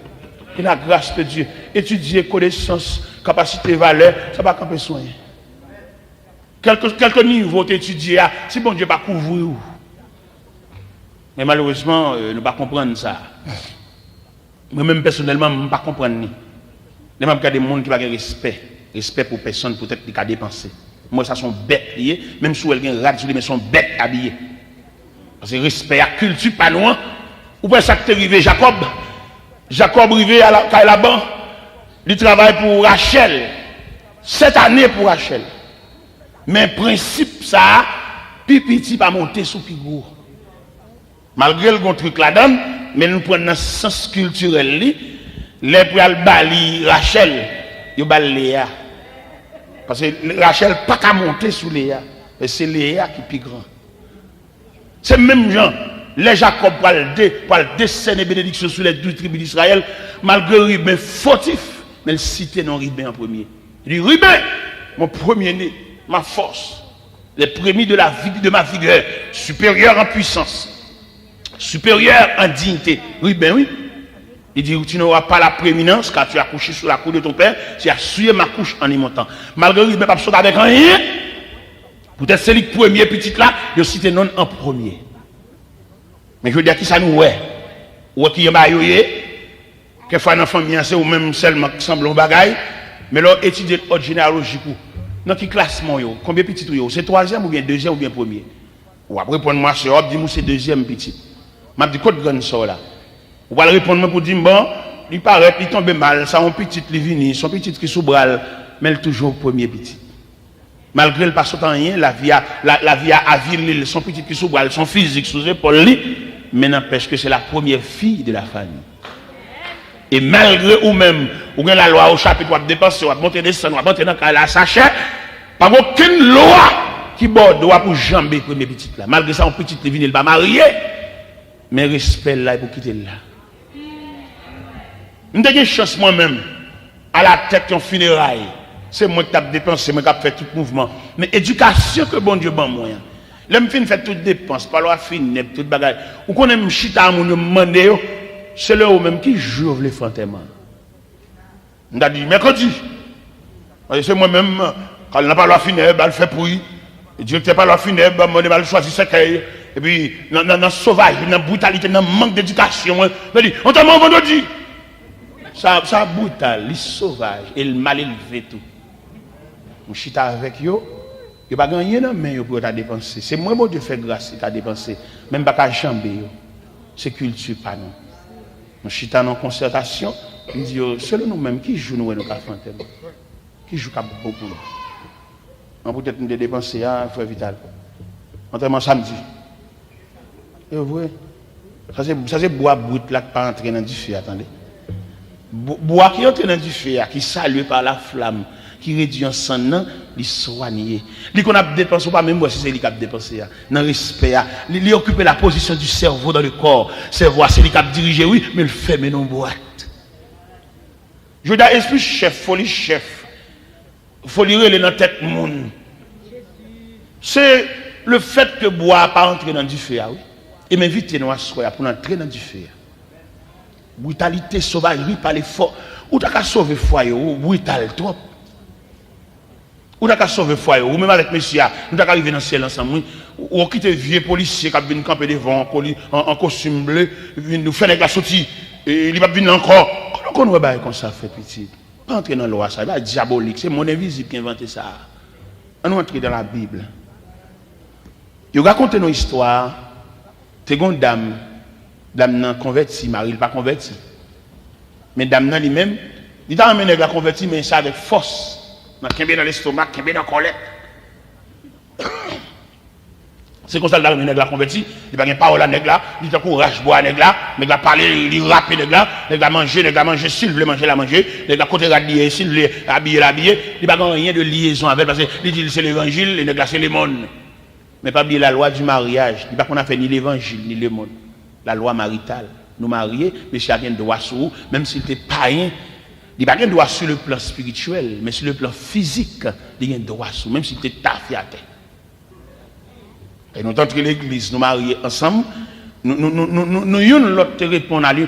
C'est la grâce de Dieu. Étudier, connaissances, capacité, valeur, ça va camper soigner. Quelques niveaux d'étudier, si bon Dieu va couvrir. Mais malheureusement, nous ne pas comprendre ça. Moi-même, personnellement, je ne pas comprendre. Il y a des gens qui n'ont pas de respect pour personne, peut-être qui ont dépensé. Moi, ça sont bêtes liées, même si elles ont un radio, mais sont bêtes habillées. Parce que respect à culture, pas loin. Ou bien ça qui est arrivé, Jacob arrivé à Laban, il travaille pour Rachel. 7 années pour Rachel. Mais principe, ça, petit pas monter sous pigou. Malgré le bon truc là-dedans, mais nous prenons un sens culturel, les pour le bali Rachel, il bali Léa. Parce que Rachel pas qu'à monter sous Léa, c'est Léa qui est plus grand. C'est même gens, les Jacob pour le décerner bénédiction sur les 12 tribus d'Israël, malgré Ruben fautif, mais il citait non Ruben en premier. Il dit Ruben, mon premier-né, ma force, les premiers de la vie de ma vigueur, supérieur en puissance, supérieur en dignité. Ruben, oui. Il dit, tu n'auras pas la prééminence car tu as couché sur la cour de ton père, tu as souillé ma couche en y montant. Malgré il ne pas sauter avec rien. Peut-être c'est le premier petit là, je cite non en premier. Mais je veux dire qui ça nous ouais. Ou qui est maillé, que fois dans famille c'est ou même seulement qui semble un bagaille, mais là étudier l'ordre généalogique dans qui classement yo, combien petit yo, c'est troisième ou bien deuxième ou bien premier. Ou après répondre moi c'est hop, dis-moi c'est deuxième petit. M'a dit côté grande ça là. Ou va répondre pour dire bon, il paraît il tombe mal, ça un petit li vini, son petit qui sous bral, mais il toujours premier petit. Malgré le pas sautant rien, la vie a avilé son petit qui sous bral, son physique sous épaule li, mais n'empêche que c'est la première fille de la famille. Et malgré ou même, ou bien la loi au chapitre, ou dépenser, ou monter descendre, ou monter dans la sachet, pas aucune loi qui borde doit pour jamber premier petit là. Malgré ça, un petit li vini, il va marier, mais respect là pour quitter là. Nous avons une chance moi-même, à la tête de funérailles. C'est moi qui ai dépensé, moi qui ai fait tout mouvement. Mais éducation que bon Dieu ban moi. L'homme fin fait toute dépense, pas la fin, toute bagaille. Ou qu'on aime chita mon demander, c'est là où même qui joue les fantômes. On a dit mercredi. C'est moi-même, quand on n'a pas la funèbre, elle fait pour lui. Le directeur pas la funèbre, on va choisir ce qu'il et puis, dans le sauvage, dans la brutalité, dans le manque d'éducation, on dit, on t'a dit vendredi. Ça brutal, il sauvage, et le mal élevé tout. Je suis avec eux, il n'y a pas gagné dans main pour ta dépenser. C'est moi qui fais grâce si tu as dépensé. Même pas qu'à jamber. C'est culture pas non. Je suis en concertation, je dis, selon nous-mêmes, qui joue nous nos fantômes? Qui joue beaucoup? On peut peut-être nous dépenser, frère Vital. Entraînement samedi. Et vous voyez, ça c'est bois brut là qui pas entrer dans du feu, attendez. Bois qui entre dans du feu, qui salue par la flamme, qui réduit en sang, il soigne. Il qu'on a dépensé, pas même si c'est lui qui a dépensé, dans le respect, il occupe la position du cerveau dans le corps. Cerveau, c'est lui qui a dirigé, oui, mais il fait mais non boîte. Je veux dire, esprit chef, folie chef, folie relais dans la tête monde. C'est le fait que bois pas entrer dans du feu, oui. Et m'inviter nous à soir pour entrer dans du feu. Brutalité, sauvagerie, parler fort. Ou t'as qu'à sauver foyer, ou brutal trop. Ou t'as qu'à sauver foyer, ou même avec monsieur, nous t'as qu'à arriver dans le ciel ensemble. Ou on quitte vieux policier qui vient camper devant en costume bleu, nous faire avec la sortie. Et il va venir encore. Comment on va comme ça fait petit? Pas entrer dans la loi, ça va diabolique. C'est mon invisible qui a inventé ça. On entre dans la Bible. Il raconte une histoire. C'est une dame n'a converti, Marie n'a pas converti. Mais dame n'a lui-même, il a amené la converti, mais ça avec force. Dans l'estomac, dans la colère. C'est comme ça que la converti, il n'y a pas de parole à nègre là, il a courage boire à nègre là, nègre là parler, il rappe nègre là manger, s'il veut manger, la manger, nègre là côté radier, s'il veut habiller, il n'y a pas rien de liaison avec, parce que il dit c'est l'évangile, les nègre là c'est le monde. Mais pas oublier la loi du mariage, il n'y a pas qu'on a fait ni l'évangile, ni le monde. La loi maritale. Nous mariés, mais si il y a un droit sur vous, même s'il n'était pas rien, il n'y a pas un droit sur le plan spirituel, mais sur le plan physique, il y a un droit sur même s'il était taffé à terre. Et nous entrons l'église, nous mariés ensemble, nous avons l'autre répondre à lui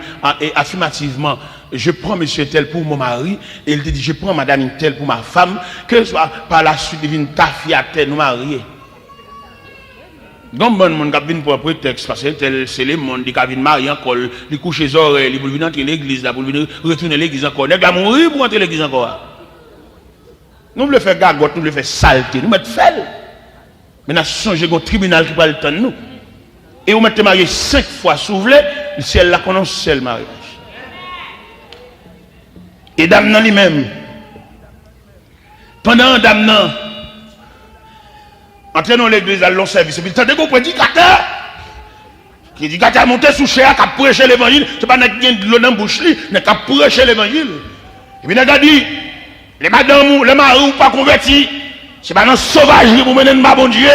affirmativement. Je prends monsieur tel pour mon mari, et il te dit je prends madame tel pour ma femme, que ce soit par la suite il vient taffé à terre, nous mariés. Donc, bon monde qui vient pour un prétexte, parce que c'est le monde qui vient marier encore, il couche les oreilles, il veut entrer l'église, il veut retourner l'église encore. Il va mourir pour entrer l'église encore. Nous voulons faire gagote, nous voulons faire saleté, nous mettons fel. Mais nous avons changé au tribunal qui va le temps de nous. Et vous mettez marié 5 fois, si vous voulez, le ciel là qu'on a un seul mariage. Et dame nan lui-même, pendant dame nan, entrer dans l'église à long service. Et puis, t'as des gros prédicateurs qui dit qu'à monter sous cher, qu'à prêcher l'évangile, c'est pas n'être de l'eau dans la bouche, mais qu'à prêcher l'évangile. Et puis, n'a dit, les madames, les maris, pas convertis, c'est pas dans sauvagerie pour mener un bon Dieu.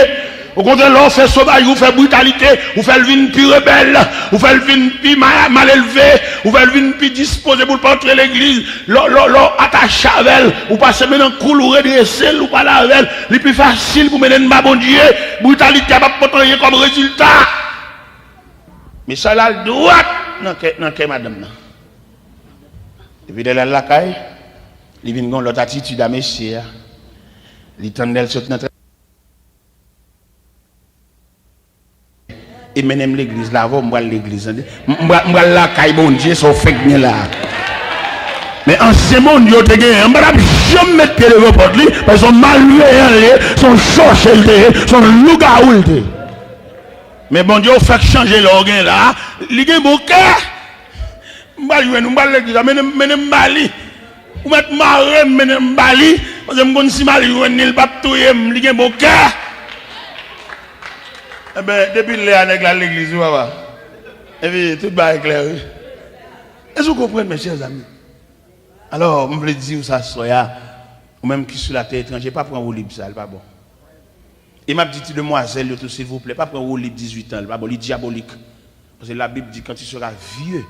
Au contraire, l'on fait sauvage, vous fait brutalité, vous fait le vin plus rebelle, vous fait le vin plus mal élevé, vous fait le vin plus disposé pour ne pas entrer l'église, l'on attache avec elle, vous passez maintenant cool ou redresser, ou pas avec elle, le plus facile pour mener un bon Dieu, brutalité va pas rien comme résultat. Mais ça là, le droit, non, que madame. Et puis, elle a la caille, il vient de l'autre attitude à monsieur, l'éternel saute notre. Et même l'église là, moi l'église, moi la caille bon Dieu, ça fait bien là. Mais en ce monde, il y a des gens qui ne mettent pas le report, parce qu'ils sont malveillants, sont cherchés, sont loups. Mais bon Dieu, fait changer l'organe là, il y a un bon cœur. Nous allons l'église, mais Mbali. Ou mettre marre, mais Mbali, parce que je suis mal, il n'y a pas de tout, il y a un bon cœur. Eh bien, depuis l'église, et puis tout va éclairer. Est-ce que vous comprenez, mes chers amis? Alors, je veux dire ça, soya, ou même qui sur la terre étrangère, pas prendre au libre, ça, pas bon. Et m'a dit, demoiselle, s'il vous plaît, pas prendre au libre 18 ans, pas bon, il est diabolique. Parce que la Bible dit, quand tu seras vieux,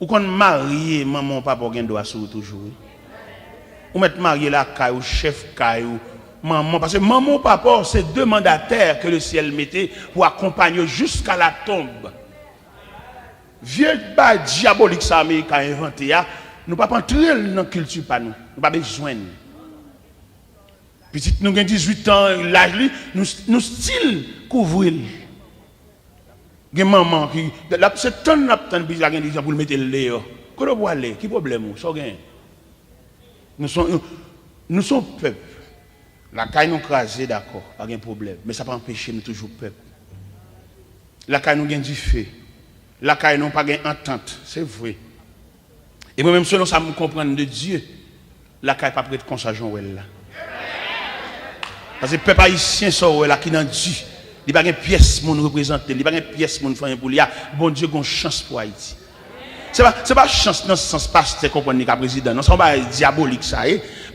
ou quand marié, maman, papa, il doit sur toujours. Ou mettre marié la caille, ou chef caille, maman, parce que maman, papa, c'est 2 mandataires que le ciel mettait pour accompagner jusqu'à la tombe. Vieux bas diabolique ça Amérique a inventé, nous ne pouvons pas entrer dans la culture, pas nous. Nous n'avons pas besoin. Petit, nous avons 18 ans, l'âge, nous style couvrir. Il y a maman qui. C'est tant de temps pour le mettre le dehors. Comment vous aller? Qui problème? Nous sommes peuple. La caille nous crase, d'accord, pas de problème. Mais ça ne peut pas empêcher nous toujours peuple. La caille nous gagne du feu. La caille nous pas gagne entente, c'est vrai. Et moi-même, selon ça, me comprendre de Dieu, la caille pas prête comme ça, là. Parce que le peuple haïtien, là, qui n'a Dieu, il n'y a pas de pièce mon représenté, il n'y a pas de pièce mon faire pour lui. Bon Dieu, a une chance pour Haïti. Ce n'est pas chance dans ce sens pasteur qu'on prend président, non, c'est pas diabolique ça,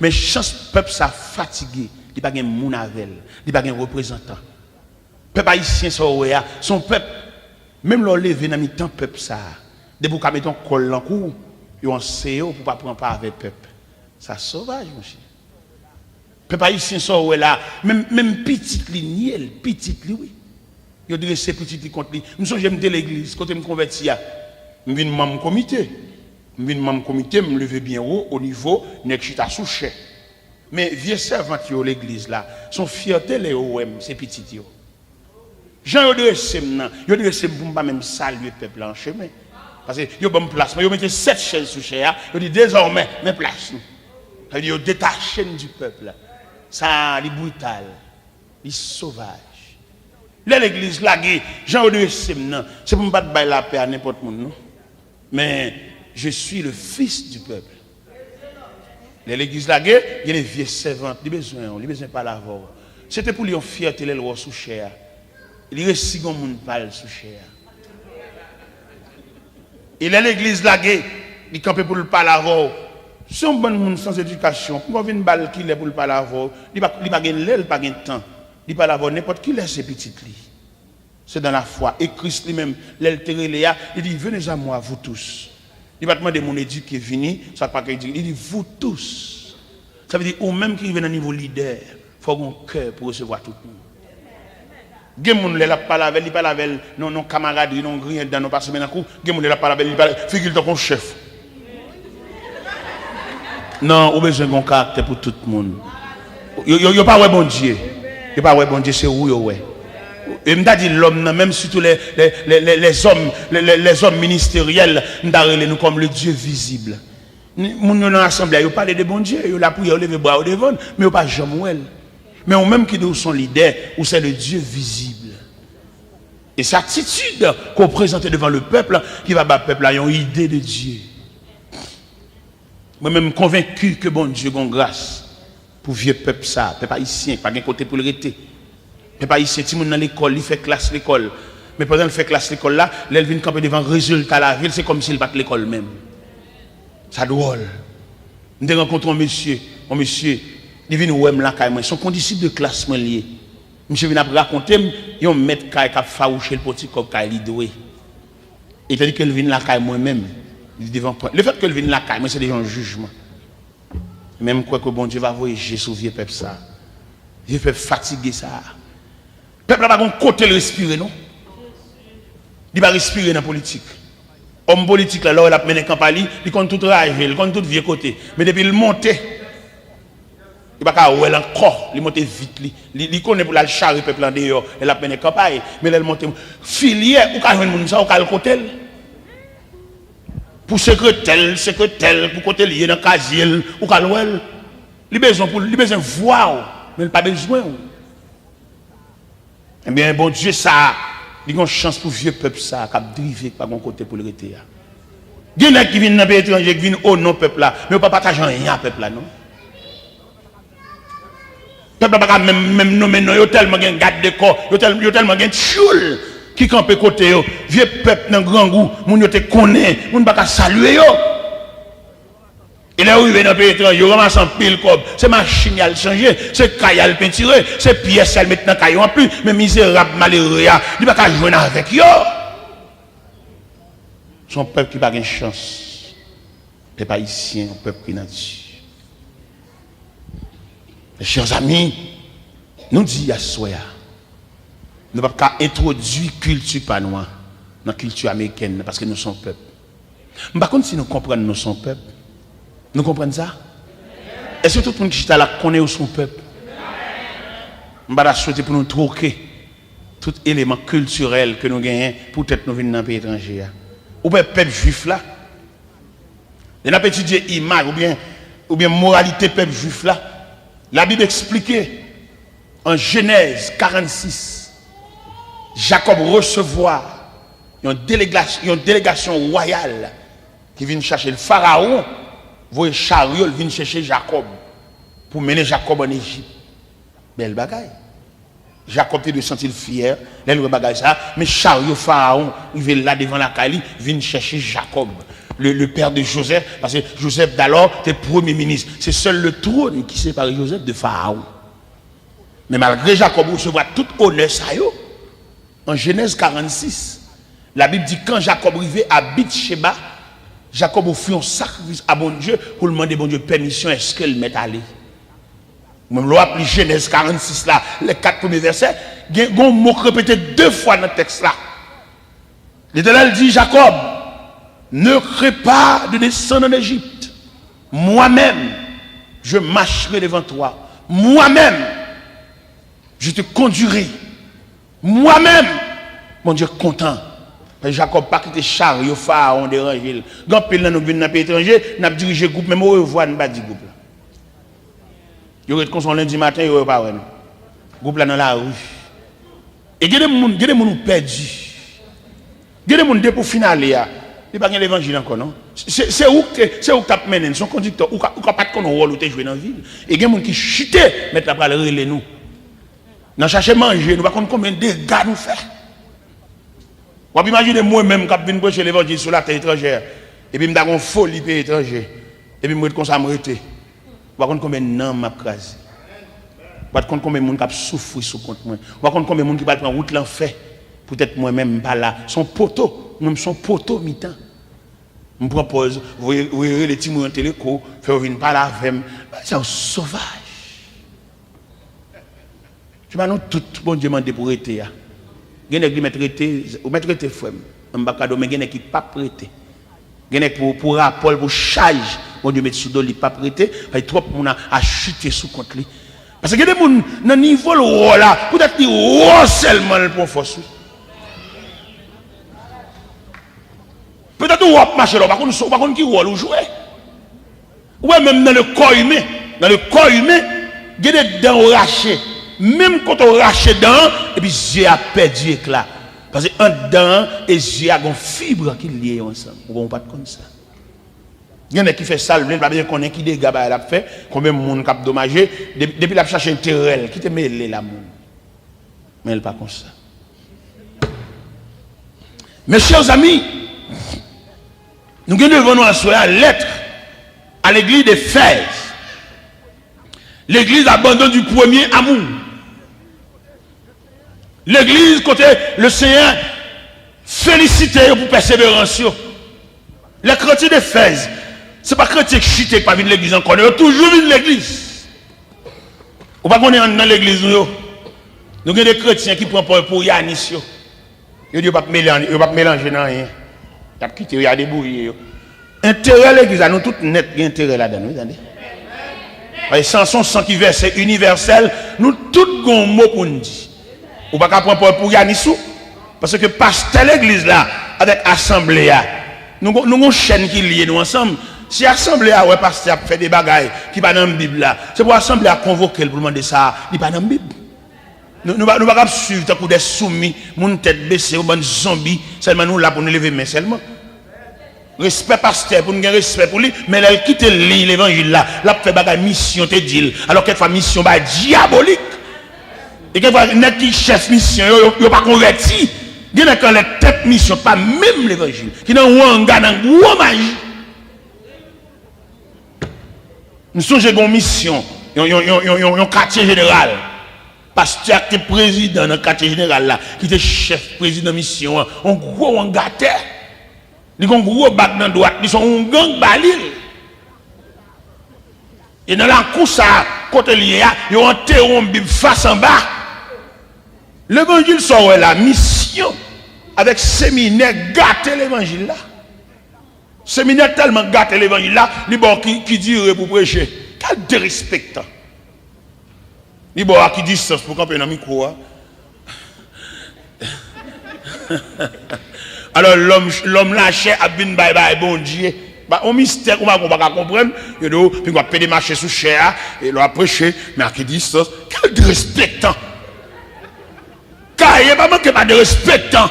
mais chance peuple ça fatigué. Il n'y a pas de moun avec, il n'y a pas de représentant. Le peuple haïtien, son peuple, même l'on levé dans le temps peuple ça, dès pour qu'on mette un col en cours, ils ont CEO pour ne pas prendre part avec le peuple. Ça sauvage, mon cher. Le peuple haïtien, même petite ligne, petite lui, oui. Il dit c'est petite contre lui. Nous sommes de l'église, quand je me convertis, je viens de mon comité. Je viens de mon comité, je me lever bien haut, au niveau, je suis à souche. Mais vieux servant de l'église là, son fierté les OM, c'est petit yo. Jean yo dressé maintenant, yo dressé pour pas même saluer peuple en chemin. Parce que yo bon place, mais yo mettez 7 chaises sous chair, yo dit désormais, mais place nous. Ça veut dire yo détaché du peuple. Ça est brutal, est sauvage. L'église là, Jean de Semnan, c'est pour me battre la paix à n'importe qui, non? Mais je suis le fils du peuple. L'église là, il y a des vieux servantes, ils ont besoin pas l'avoir. C'était pour lui en fierté les lois sous chair. Il y a si grand monde parle sous chair. Et l'église là, il campé pour le parler avant. Si un bon monde sans éducation, pour venir balle qui est pour le parler avant, il pas gagner l'aile, pas gagner temps. Il parle avant n'importe qui laisse ses petites lits. C'est dans la foi. Et Christ lui-même, l'altéréléa, il dit venez à moi vous tous. Il va demander mon éduqué vini, ça pas qu'il dit, il dit vous tous. Ça veut dire ou même qui vient à niveau leader, il faut avoir un cœur pour recevoir tout le monde. Gen la parle avec, il parle avec non camarade, non rien dans nos pas semaine en cours, gen la parle avec, il parle figure ton chef. Non, on a besoin d'un caractère pour tout le monde. Yo pas ouais bon Dieu. Yo pas ouais bon Dieu, c'est où yo ouais. Et m'a dit l'homme même surtout les hommes ministériels, nous comme le Dieu visible. Moun dans l'assemblée, yo parle de bon Dieu, yo la prière lever bras au devant, mais yo pas jamais. Mais on même qui nous son leader, ou c'est le Dieu visible. Et cette attitude qu'on présente devant le peuple, qui va battre le peuple, a une idée de Dieu. Moi-même convaincu que bon Dieu a grâce pour vieux peuple ça, peuple haïtien, pas de côté pour le rester. Peuple haïtien, si moun dans l'école, il fait classe l'école. Mais pendant qu'il fait classe l'école là, il vient camper devant le résultat de la ville, c'est comme s'il bat l'école même. Ça drôle. Nous avons rencontré un monsieur, il vient nous là carrément, son condisciple de classe lié. Monsieur vient raconter, il maître qui a farouché le petit cop qui a lidoué. Et il dit qu'il vient là carrément même. Le fait qu'il vienne là carrément, c'est déjà un jugement. Même quoi que bon Dieu va voyager sur vieux peuple ça. Vieux peuple fatigué ça. Peuple n'a pas un côté de respirer, non? Il va respirer dans la politique. Homme politique là, il a mené campagne, il compte tout rêve, il compte tout vieux côté. Mais depuis il monte, il va pas ouais encore, il monte vite, il connaît pour la charrer peuple en dehors, il a mené campagne, mais il monte filier ou ka joindre moun ça ou ka le côté. Pour secrétaire, pour côté lié dans casier ou ka l'ouel. Il besoin voir, mais il pas besoin. Eh bien bon Dieu ça, il a une chance pour vieux peuple ça qui a drivé par mon côté pour le rester. Il y a des gens qui viennent dans le pays étranger, qui viennent au non peuple là, mais on ne peut pas partager rien à peuple là, non? Le peuple n'a pas même nommé, il y a tellement de garde de corps, il y a tellement de choule qui campent côté, vieux peuple dans grand goût, moun yo te connaît, moun pas saluer yo. Il est arrivé dans le pays étranger, il ramasse un pile cob, c'est machine qui a changé, c'est caille à le peinturer, c'est pièce à le mettre dans le caillou en plus, mais misérable, malheureux, il ne va pas jouer avec yo. Son peuple qui n'a pas de chance. Les Haïtiens, un peuple qui n'a pas. Mes chers amis, nous disons à soi, nous ne pouvons pas introduire la culture panois dans la culture américaine parce que nous sommes peuple. Par contre, si nous comprenons nous sommes peuple, nous comprenons ça? Est-ce que tout le monde qui est là connaît où son peuple? Je vais souhaiter pour nous troquer tout élément culturel que nous gagnons pour peut-être nous venir dans le pays étranger. Ou bien peuple juif là. Il n'a pas étudié image ou bien moralité peuple juif là. La Bible expliquait en Genèse 46, Jacob recevoir une délégation royale qui vient chercher le pharaon, voyez chariot vient chercher Jacob pour mener Jacob en Égypte. Belle bagaille. Jacob était de sentir fier, le bagaille ça, mais chariot pharaon, il vient là devant la Cali, vient chercher Jacob. Le père de Joseph, parce que Joseph d'alors était premier ministre. C'est seul le trône qui sépare Joseph de Pharaon. Mais malgré Jacob recevoir tout honneur, ça y est, en Genèse 46, la Bible dit quand Jacob arrivait à Bethsheba, Jacob offrit un sacrifice à bon Dieu pour demander bon Dieu permission, est-ce qu'elle m'est allé. Même l'on appelle Genèse 46 là, les 4 premiers versets, il y a un mot répété 2 fois dans le texte là. L'Éternel dit Jacob, ne crée pas de descendre en Égypte. Moi-même, je marcherai devant toi. Moi-même, je te conduirai. Moi-même, mon Dieu content, Jacob pas quitté chariot pharaon déranger. Grand pile nous vinn dans pays étranger, n'a dirigé groupe même au revoir n'a pas dit groupe là. Yo ret comme lundi matin yo pas ouais. Groupe là dans la rue. Et il y a des gens perdus. Il y a des gens pour finaler là. Il n'y a pas l'évangile encore non. C'est où que tu as mené son conducteur ou pas de rôle où tu joué dans la ville. Et il y a des gens qui chutent mettre la balle relais nous. Nous cherchons manger, nous ne savons pas combien de dégâts nous fait. Vous pouvez imaginer moi-même quand je viens prêcher l'évangile sur la terre étrangère. Et puis je suis en folie pays étranger. Et puis je suis comme ça, je suis vous savez combien de noms m'a crasé. Vous savez combien de gens qui souffrent sous compte moi. Vous savez combien de gens qui vont prendre route l'enfer. Peut-être moi-même pas là. Son poteau, même son poteau mi-temps. Je me propose, vous voyez les petits mots en téléco, faire venir par là avec moi. C'est un sauvage. Tu m'as tout bon Dieu demandé pour arrêter. Il y a des gens qui mettent arrêter frère. On va pas mais il y a qui pas prêter. Il y a pour rapport pour charge, bon Dieu met sous dos, il pas prêter, parce que trop monde a chuté sous compte lui. Parce que il y a des gens dans niveau le rôle là, peut-être qu'il rôle seulement pour force. Peut-être qu'on va marcher là, par contre qui rôle ou jouer. Ouais, même dans le corps humain, il y a des dents rachées. Même quand on rache dents, et puis j'ai a perdu éclat. Parce que un dent et j'ai a une fibre qui lié ensemble. On ne pas comme ça. Il y en a qui fait ça, le pas bien connaître qui dégâts il a fait, combien de monde qui a dommagé depuis la chercher un terrel qui te mêlé la monde. Mais elle pas comme ça. Mes chers amis, nous devons nous assurer à lettre à l'église d'Éphèse. L'église abandonne du premier amour. L'église, côté le Seigneur, félicité pour persévérance. Les chrétiens d'Éphèse, ce n'est pas chrétiens qui chutent pas venir l'église encore, ils ont toujours vu l'église. Ou pas qu'on est dans l'église, nous avons des chrétiens qui prennent pour Yanis. Ils ne peuvent pas mélanger dans rien. Ils ont quitté, ils ont débrouillé. Intérêt à l'église, nous tous net intérêt là-dedans. Sans son qui verse universel, nous tous avons un mot pour nous dire. Ou pas qu'à prendre pour Yanissou. Parce que pasteur l'église là, avec assemblée, nous avons une chaîne qui lie nous ensemble. Si l'assemblée a ouais, pasteur fait des bagailles qui pas dans la Bible là, c'est pour l'assemblée à convoquer pour demander ça, il pas dans la Bible. Nous ne pouvons pas suivre des soumis, mon tête baissée, ou des zombies, seulement nous là pour nous lever mais seulement. Respect pasteur pour nous avoir respect pour lui, mais elle quitte l'évangile là, là fait bagaille mission te dit, alors qu'elle fait mission bah diabolique. Et que fois net qui chef mission yo pas converti. Il y a quand les tête mission pas même l'évangile, qui dans wanga dans gros magie. Nous sommes une mission, un quartier général. Pasteur qui est président dans le quartier général là, qui est chef président mission, un gros gâteur. Ils ont un gros bac dans la droite, ils sont un gang balil. Et dans la course, côté lié, ils ont interrompu face en bas. L'évangile sort la mission avec séminaire gâté l'évangile là. Séminaire tellement gâté l'évangile là, les bon qui dirait pour prêcher. Quel dérespectant. Les bon qui distance pour camper dans le micro. Alors l'homme lâché a bien bye bye bon Dieu. Bah un mystère qu'on va pas comprendre, puis on va payer des marchés sous cher et l'on a prêché mais à qui distance. Quel dérespectant. Car il n'y a pas manqué de respectant.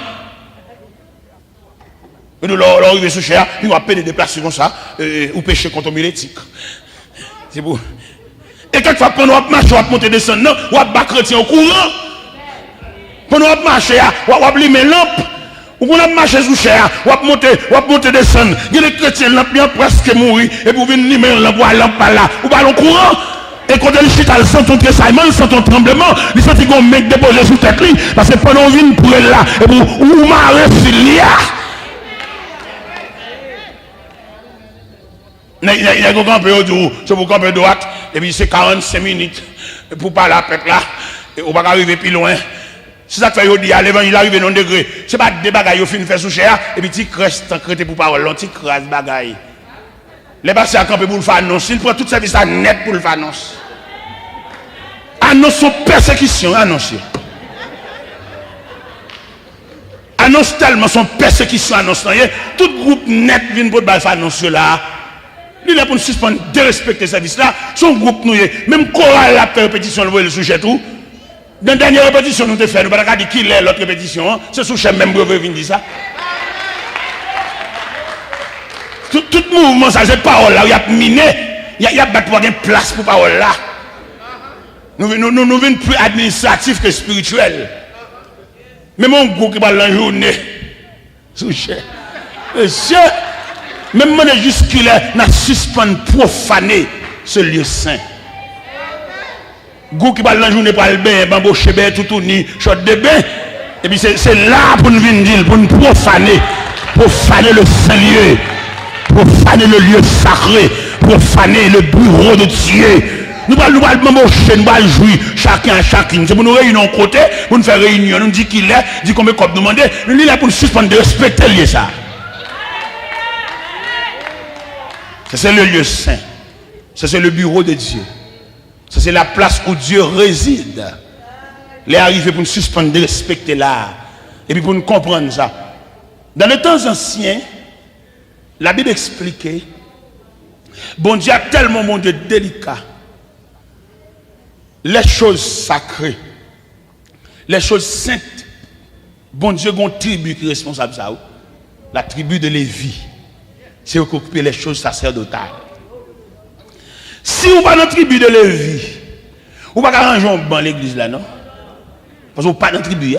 Et nous l'on arrive sous cher, puis on va payer des déplacements comme ça, ou péché contre l'éthique. C'est beau. Et quelquefois, pendant qu'on marche, on va monter descendre, non, on va battre chrétien au courant. Pendant qu'on marche, on va allumer lampe. Ou qu'on a marché sous cher, on va monter descendre. Il y a des chrétiens lampe bien presque mourir, et pour venir limer lampe, lampe par là, ou ballon courant. Et quand elle chute, elle sent ton tressaillement, sent ton tremblement, il sent qu'on mec déposé sous tête lui, parce que pendant qu'on vient pour elle là, et pour ou marrer s'il y a. Il y a un camp peu de c'est pour camper droite, et puis c'est 45 minutes pour pas la pète là, et on va arriver plus loin. C'est ça que fait dire, l'évangile arrive non degré. C'est pas des bagailles au fin de faire sous cher, et puis tu restes en crété pour parole, tu crase bagaille. Les passés à camper pour le faire annoncer, il prend tout service à net pour le faire annoncer. Annonce son persécution, annoncer. annonce tellement son persécution annonce rien. Tout groupe net vient pour faire annonce là. Il est pour nous suspendre de respecter ce service là. Son groupe nous même chorale la répétition le sujet tout. Dans la dernière répétition nous avons fait, nous ne pouvons pas dire qui est l'autre répétition, c'est sous chef même brevet vient dire ça. Tout mouvement ça c'est parole là, il y a miné, il y a pas de place pour parole là. Nous venons plus administratif que spirituel. Même mon groupe qui parle la journée, sous chef. Monsieur, même mon jusqu'il n'a suspendu profaner ce lieu saint. Gou qui parle la journée pour le bain, bambo chébé, tout ni, shot de bain. Et puis c'est là pour nous venir dire, pour nous profaner le Saint-Lieu, profaner le lieu sacré, profaner le bureau de Dieu. Nous allons marcher, nous allons jouer, chacun à chacune. C'est pour nous réunir côté, pour nous faire réunion, nous dit qu'il est, dit combien de nous demander, nous est là pour nous suspendre de respecter le lieu ça. C'est le lieu saint. C'est le bureau de Dieu. C'est la place où Dieu réside. Les arrivés pour nous suspendre de respecter là. Et puis pour nous comprendre ça. Dans les temps anciens, la Bible expliquait, bon Dieu a tellement bon Dieu délicat. Les choses sacrées, les choses saintes, bon Dieu a une tribu qui est responsable de ça. La tribu de Lévi. C'est eux qui occupent les choses sacerdotales. Si vous pas dans la tribu de Lévi, vous ne pouvez pas arranger un banc l'église là, non? Parce que vous pas dans la tribu.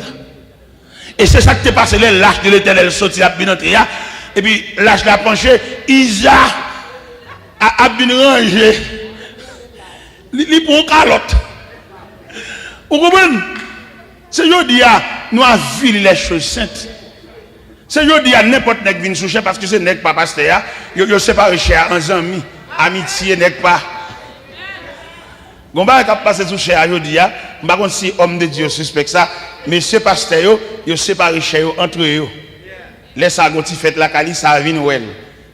Et c'est ça qui t'est passé, l'âge de l'Éternel sorti à bien entrer. Et puis l'âge l'a penché, Isa a bien rangé. Il prend une calotte. Vous comprenez? C'est aujourd'hui, nous avons vu les choses saintes. C'est aujourd'hui, n'importe qui vient sous parce que c'est n'est pas pasteur. Vous séparez cher en amis, amitié n'est pas. Gomba qui a passé sous cher aujourd'hui, je ne sais pas si homme de Dieu suspecte ça, mais ce pasteur, ils séparent cher entre eux. Laisse à goti fait la cali, ça vient ou elle.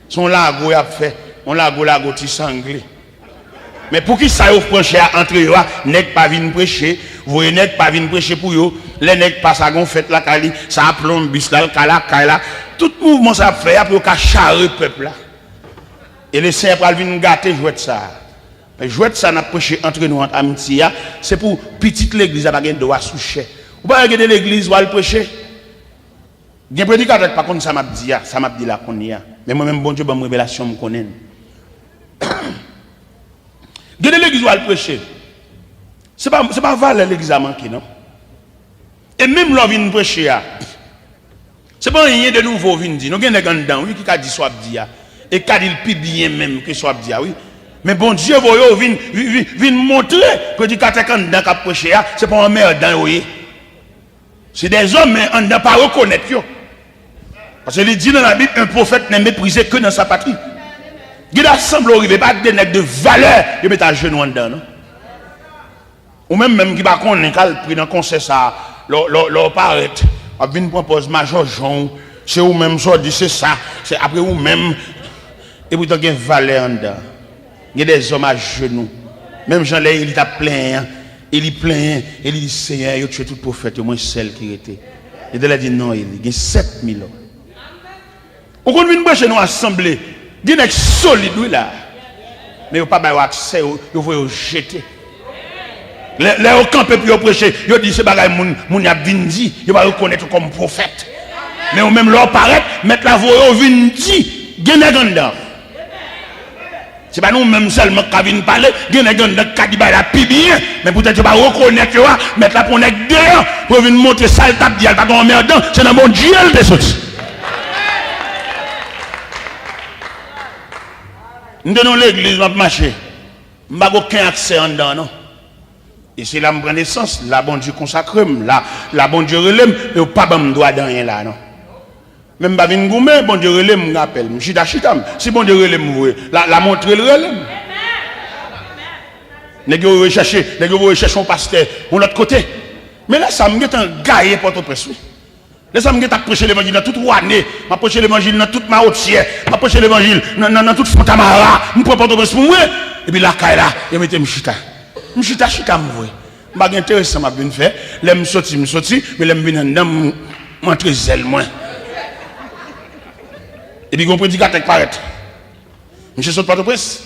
Son lago a fait, on lago goti sanglé. Mais pour qui ça offre cher entre eux, n'est pas venir prêcher, vous n'êtes pas venir prêcher pour eux, les n'est pas ça gon fait la cali, ça plombe bis là, kala, tout mouvement ça fait après au charrer peuple là. Et les saints pral venir gâter jouet ça. Jouet ça n'a prêché entre nous en amitié, c'est pour petite l'église a pas gain droit soucher. Ou pas regarder l'église ou aller prêcher. Bien prédicateur par contre ça m'a dit là qu'on y a. Mais moi même bon Dieu bonne révélation me connaît. Regardez l'église ou aller prêcher. C'est pas valeur l'église a manqué non. Et même l'on vient prêcher là. C'est pas rien de nouveau vient dire. Nous gagne des dedans oui qui a dit soit dit et qui a dit le plus bien même que soit dit oui. Mais bon Dieu vient montrer que du catéchan dans cap prêcher c'est pas un merde dans oui. C'est des hommes mais on ne pas reconnaître yo. Parce que il dit dans la Bible un prophète n'est méprisé que dans sa patrie. Il assemble arriver pas des nègres de valeur, il met à genoux dedans non. Ou même qui va connaître qu'al pris dans conseil ça leur paraît a vinn propose major Jean c'est ou même ça dit c'est ça c'est après ou même et pourtant il y a valeur dedans. Il y a des hommes à genoux. Même Jean là il t'a plein, il dit Seigneur, il tue tout prophète, au moins celle qui était. Il a dit non, il y a 7000 hommes. Au qu'on vient prêcher nous assemblée, il y a des solides là. Mais il n'y a pas accès, il faut jeter. Les au camp puis prêcher, il dit c'est bagaille moun a vindi, il va reconnaître comme prophète. Mais au même leur paraît mettre la voix au vindi, gagner ganda. C'est pas nous même seulement qui viennent parler, gagner ganda qui la pi bien, mais peut-être tu vas reconnaître mettre la pour nèg dehors pour venir monter ça le tap dial pas ton merde, c'est dans mon Dieu de sorti. Nous donnons l'église va marcher. M'pas aucun accès en dedans non. Et c'est là me prend naissance, la bon Dieu consacre, la bon Dieu relève, mais pas me droit dans rien là non. Même pas vinn goumé, bon Dieu relève me rappelle, chita si bon Dieu relève me la montrer le relève. Nèg yo rechercher un pasteur de l'autre côté. Mais là ça me get un gaillé Port-au-Prince. Là ça me get à prêcher l'évangile dans toute Rouané, m'a prêcher l'évangile dans toute Maotière, m'a prêcher l'évangile dans toute Fontamara, me prend Port-au-Prince pour moi et puis la caille là, il mettait me chita me voir. M'a intéressant m'a bien fait, l'aime sorti, mais l'aime venir dedans montre zèle moins. Et puis, on prédicateur qui paraît. Monsieur saute pas de presse.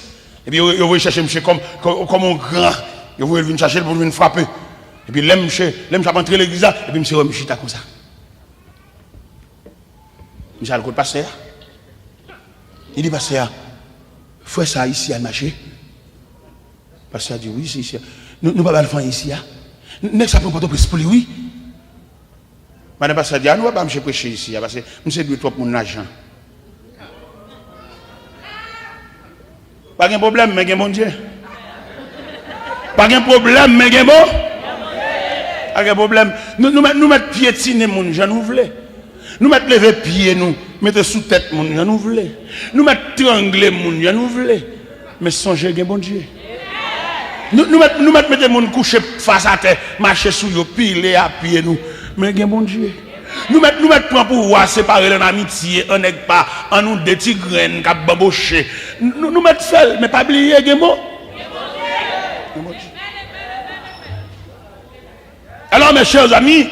Et puis, il va chercher monsieur comme un grand. Il va venir chercher pour venir frapper. Et puis, l'aime entrer l'église là. Et puis, monsieur, monsieur, comme ça. Monsieur, a le pasteur. Il dit, pasteur, faut ça ici à marcher. Pasteur a dit, oui, c'est ici. Nous ne pouvons pas le faire ici. N'est-ce pas pour presse pour lui, oui. Madame pasteur dit, nous ne pouvons pas prêcher ici. Parce que monsieur doit trop mon argent. Pas de problème, mais bon Dieu. Pas de problème, mais bon. Pas de problème. Nous mettons piétiner mon gens, nous voulons. Nous mettons lever pied, nous mettons sous tête mon gens, nous voulons. Nous mettons triangler mon gens, nous voulons. Mais songez, bon Dieu. Nous mettons mon coucher face à terre, marcher sous yo, piler à pied, nous. Mais bon Dieu. Nous mettons pour pouvoir séparer l'amitié, on n'est pas, en nous des petits graines qui ont baboché. Nous mettons seul, mais pas oublier, bon. Alors, mes chers amis,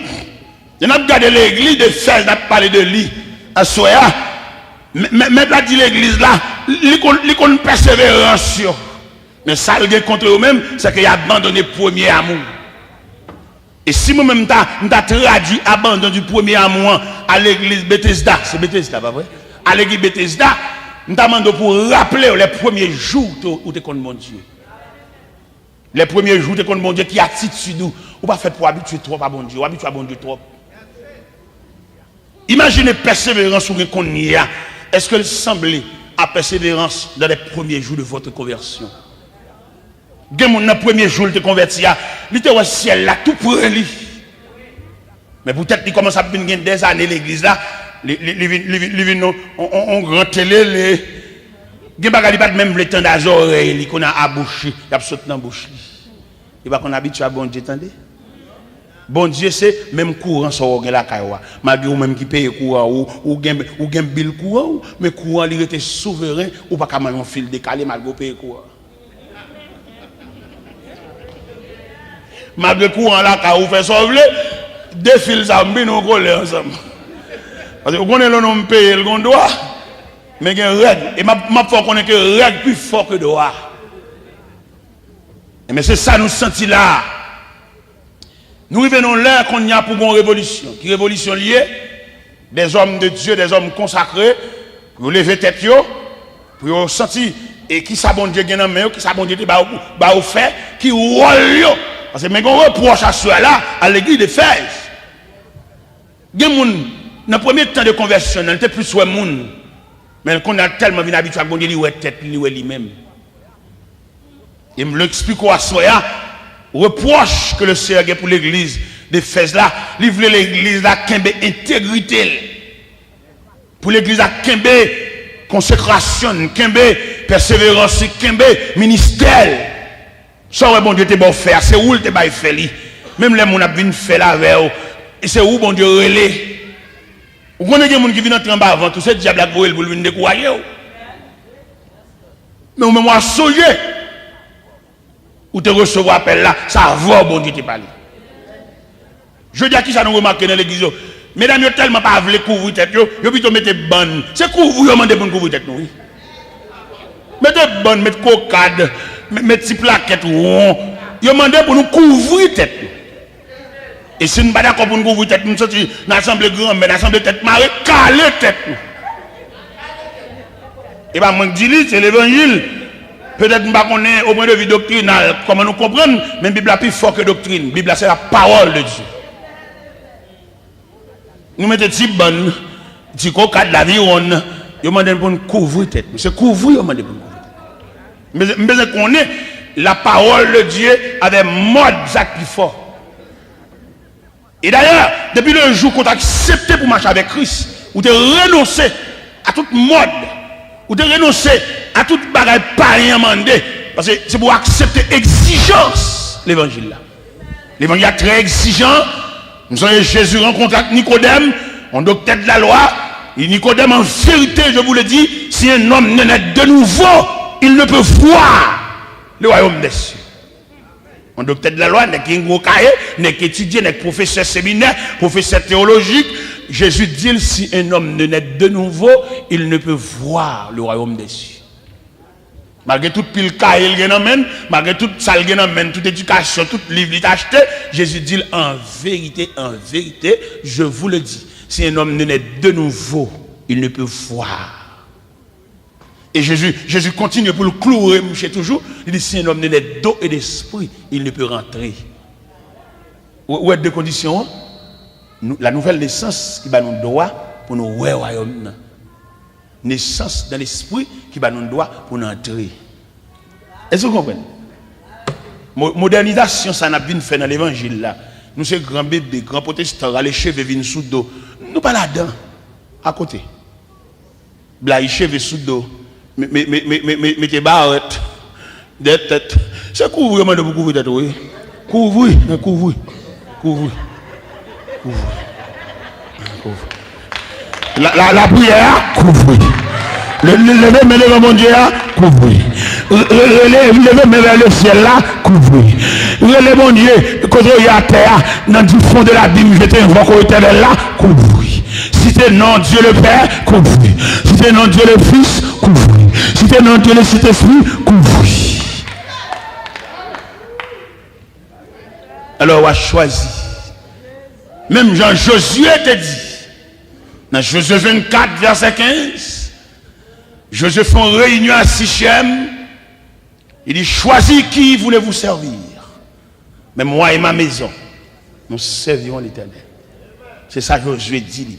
nous avons regardé l'église de Fès, nous avons parlé de lui, à Soya. Mais là, dit l'église là, il y a une persévérance. Mais ça, le contre eux-mêmes, c'est qu'il a abandonné le premier amour. Et si moi-même, je traduit abandon du premier amour à l'église Bethesda, c'est Bethesda, pas vrai? À l'église Bethesda, je demande pour rappeler les premiers jours où tu es contre mon Dieu. Les premiers jours où tu es contre mon Dieu, qui attitude ou pas fait pour habituer trop à mon Dieu, ou habituer à mon Dieu trop. Imaginez persévérance où on y a. Est-ce que semblait à persévérance dans les premiers jours de votre conversion? Dans le premier jour de converti, il était au ciel là, tout près lui. Mais peut-être qu'il commence à venir des années l'église là, il vient en grand télé, il n'y a pas même le temps d'oreilles qu'on a abouché, il a sauté dans la bouche. Il va qu'on habitue à bon Dieu, attendez. Bon Dieu, c'est même courant sur la caille. Malgré ou même qui paye courant ou gain bill courant, mais courant il était souverain ou pas comme un fil décalé malgré payer courant. Malgré courant là, quand vous faites sauver, deux fils zambis nous collent ensemble. Parce que vous connaissez le nom payer le droit, mais il y a une règle. Et ma foi connaît que règle plus fort que droit. Mais c'est ça nous sentons là. Nous revenons là qu'on y a pour une révolution. Qui révolution liée? Des hommes de Dieu, des hommes consacrés, pour lever tête, pour sentir, et qui s'abonne Dieu dans main, qui s'abonne Dieu au fait, qui rôle. Parce que mais on reproche à cela là, à l'église de Fès. Dans le premier temps de conversion, il était plus soit moun. Mais qu'on a tellement bien habitué à bon Dieu, il est tête, il est lui-même. Et me l'explique à cela. Reproche que le Seigneur a pour l'église de Fès là, il voulait l'église là kembe intégrité. Pour l'église là kembe consécration, kembe persévérance, kembe ministère. Ça bon Dieu te bon faire, c'est où te bail faire li. Même les gens a vinn faire la veille, et c'est où bon Dieu relé. Vous connaissez des gens qui viennent entrer en bas avant tout ce diable là pour venir décourager. Mais même moi songer ou te recevoir appel là, ça va bon Dieu te parler. Je dis à qui ça nous remarque dans l'église. Mesdames, yo tellement pas voulu couvrir tête yo, yo plutôt mettez bonne. C'est couvrir yo mandé pour couvrir tête nous. Mettez bonne, mettez cocade, mettez petite plaquette rond. Yo mandé pour nous couvrir tête. Et si nous pas d'accord pour nous couvrir tête, nous sortir dans l'assemblée grand, mais l'assemblée tête marée, caler tête. Et ben moi dis c'est l'évangile. Peut-être que nous ne au point de vue doctrinal, comment nous comprenons, mais la Bible est plus fort que doctrine. La Bible, c'est la parole de Dieu. Nous mettons des bonnes, des coca de la vie, nous demandons pour nous couvrir tête. C'est couvrir, nous demandons pour nous couvrir. Mais nous connaissons la parole de Dieu avec mode plus fort. Et d'ailleurs, depuis le jour qu'on a accepté pour marcher avec Christ, ou de renoncer à toute mode, ou de renoncer à toute bagaille pareille mandé, parce que c'est pour accepter exigence l'évangile là. L'évangile est très exigeant. Nous avons Jésus rencontre avec Nicodème, un docteur de la loi. Et Nicodème, en vérité, je vous le dis, si un homme ne naît de nouveau, il ne peut voir le royaume des cieux. Un docteur de la loi n'est qu'un gros cahier, n'est qu'étudié, n'est que professeur séminaire, professeur théologique, Jésus dit, si un homme ne naît de nouveau, il ne peut voir le royaume des cieux. Malgré toute pile caille qu'il amène, malgré toute salle qu'il amène, toute éducation, tout livre qu'il a acheté, Jésus dit, en vérité, je vous le dis, si un homme ne naît de nouveau, il ne peut voir. Et Jésus continue pour le clouer, monsieur, toujours. Il dit, si un homme n'est d'eau et d'esprit, il ne peut rentrer. Où est deux conditions? La nouvelle naissance qui va nous droit pour nous voir au royaume. Naissance dans l'esprit qui va nous droit pour nous entrer. Est-ce que vous comprenez? Modernisation, ça n'a pas fait dans l'évangile là. Nous, c'est grand bébé, grand protestant, les cheveux viennent sous dos. Nous, pas là-dedans, à côté. Les cheveux sous dos. Mettez barrettes, des têtes. C'est couvrir, de vous couvrir tête, oui. Couvrir. La prière, couvrir. Lever mon Dieu, couvrir. Lever vers le ciel là, couvrir. Lever mon Dieu, quand il y a terre, dans le fond de la Bible, je t'invoque au éternel là, couvrir. Si c'est non Dieu le Père, couvrir. Si c'est non Dieu le Fils, couvrir. Si c'est non Dieu le Saint-Esprit, couvrir. Alors on a choisi. Même Jean Josué te dit, dans Josué 24, verset 15, Josué fait une réunion à Sichem. Il dit, choisis qui voulez-vous servir. Mais moi et ma maison, nous servirons l'Éternel. C'est ça que Josué dit.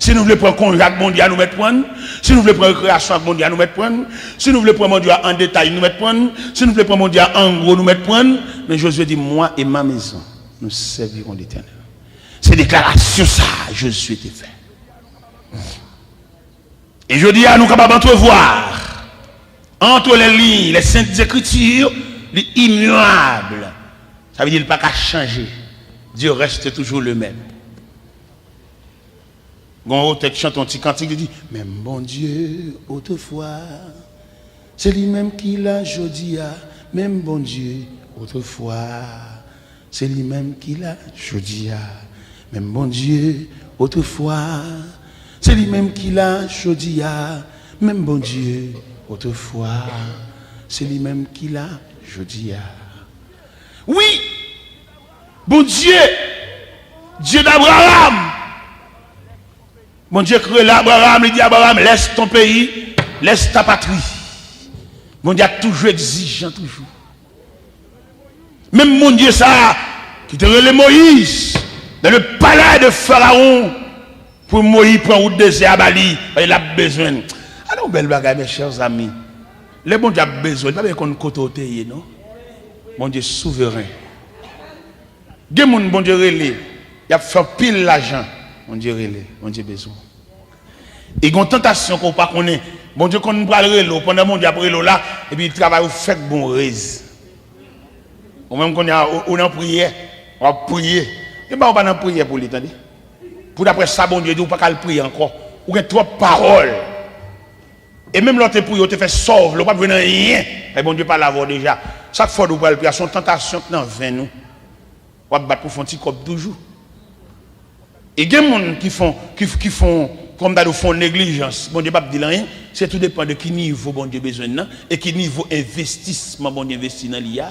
Si nous voulons prendre conjac mondial, nous mettre prendre. Si nous voulons prendre création mondiale, nous mettre prendre. Si nous voulons prendre mondial en détail, nous mettre prendre. Si nous voulons prendre mondial en gros, nous mettre prendre. Mais Josué dit, moi et ma maison, nous servirons l'Éternel. C'est déclaration ça, Josué était fait. Et je dis à nous capables d'entrevoir entre les lignes, les saintes écritures, l'immuable. Ça veut dire qu'il n'y a pas qu'à changer. Dieu reste toujours le même. Quand on chante un petit cantique, il dit, même bon Dieu, autrefois, c'est lui-même qui l'a jodi, même bon Dieu, autrefois, c'est lui-même qui l'a jodi, même bon Dieu, autrefois, c'est lui-même qui l'a jodi, même bon Dieu, autrefois, c'est lui-même qui l'a jodi. Oui, bon Dieu, Dieu d'Abraham. Bon Dieu crée l'Abraham, il dit Abraham, laisse ton pays, laisse ta patrie. Bon Dieu a toujours exigeant, toujours. Même mon Dieu ça, qui te relève Moïse, dans le palais de Pharaon, pour Moïse prendre route de Zéabali, il a besoin. Alors, belle bagaille, mes chers amis. Le bon Dieu a besoin, pas bien qu'on côté, non? Mon Dieu souverain. Il y a bon Dieu relais, il a fait pile l'argent. Mon Dieu relais, mon Dieu besoin. Et il y a une tentation qu'on ne pas connaît. Bon Dieu qu'on ne parle relais, pendant mon Dieu après là, et puis il travaille au fait bon raise. Ou même qu'on est en prière, on va prier. Et bien on va en prier pour lui, attendez. Pour d'après ça, bon Dieu dit, on ne peut pas le prier encore. Ou qu'il y a trop de paroles. Et même l'autre prière, on te fait sauve, on ne peut pas venir rien. Et bon Dieu pas l'avoir déjà. Chaque fois que vous parlez de prière, son tentation dans 20 nous. On va battre pour faire un petit cop toujours. Et il y a des gens qui font comme dans le fond négligence. Bon Dieu pas dire rien. C'est tout dépend de qui niveau bon Dieu besoin et qui niveau investissement bon Dieu investit dans l'IA.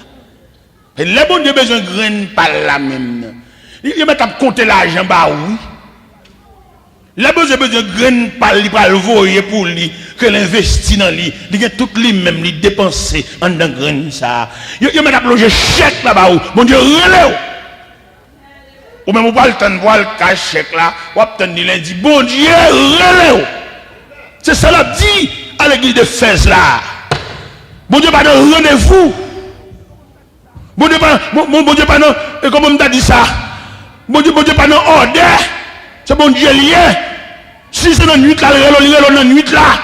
Et les bon Dieu besoin de grain pas la même. Il met à compter l'argent bah oui. Les bon Dieu besoin de grain pas le voyer pour lui que l'investit dans lui. Il a tout lui même lui dépenser en dans grain ça. Il met à loger chèque là-bas où bon Dieu relève. Ou même, on va le temps de voir le cash chèque là, ou attendre lundi, bon Dieu, relève. C'est ça l'a dit à l'église de Fès là. Bon Dieu, pas de rendez-vous. Bon Dieu, pas de, et comment on t'a dit ça? Bon Dieu, pas de ordre. C'est bon Dieu lié. Si c'est dans la nuit là, il est dans la nuit là,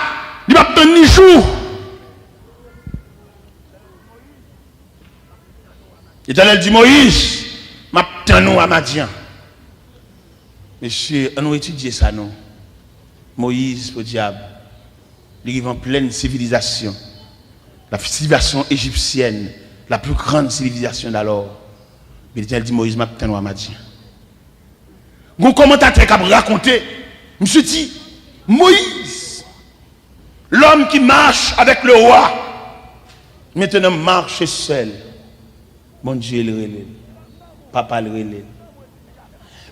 il va pas attendre ni jour. L'Éternel dit Moïse, maintenant à Madian. Monsieur, on a étudié ça, non? Moïse, au diable, il arrive en pleine civilisation. La civilisation égyptienne, la plus grande civilisation d'alors. Mais l'Éternel dit Moïse, maintenant à Madian. Un commentateur qui a raconté, je me suis dit, Moïse, l'homme qui marche avec le roi, maintenant marche seul. Mon Dieu, le relève. Papa le relève.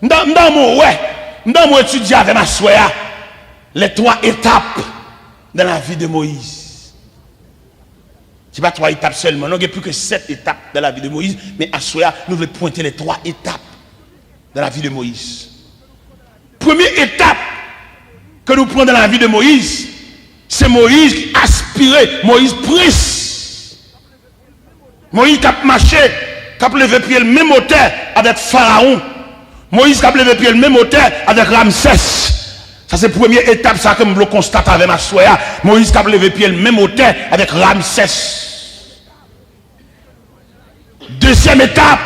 Dans mon étudiant avec ma soeur, les 3 étapes dans la vie de Moïse. Ce n'est pas 3 étapes seulement, non, il y a plus que 7 étapes dans la vie de Moïse, mais à soir, nous voulons pointer les 3 étapes dans la vie de Moïse. Première étape que nous prenons dans la vie de Moïse, c'est Moïse qui aspirait, Moïse prince. Moïse qui a marché, qui a levé pied le même hauteur avec Pharaon. Moïse qui a levé pied le même hauteur avec Ramsès. Ça c'est la première étape, ça que je constate avec ma soeur. Moïse qui a levé pied le même hauteur avec Ramsès. Deuxième étape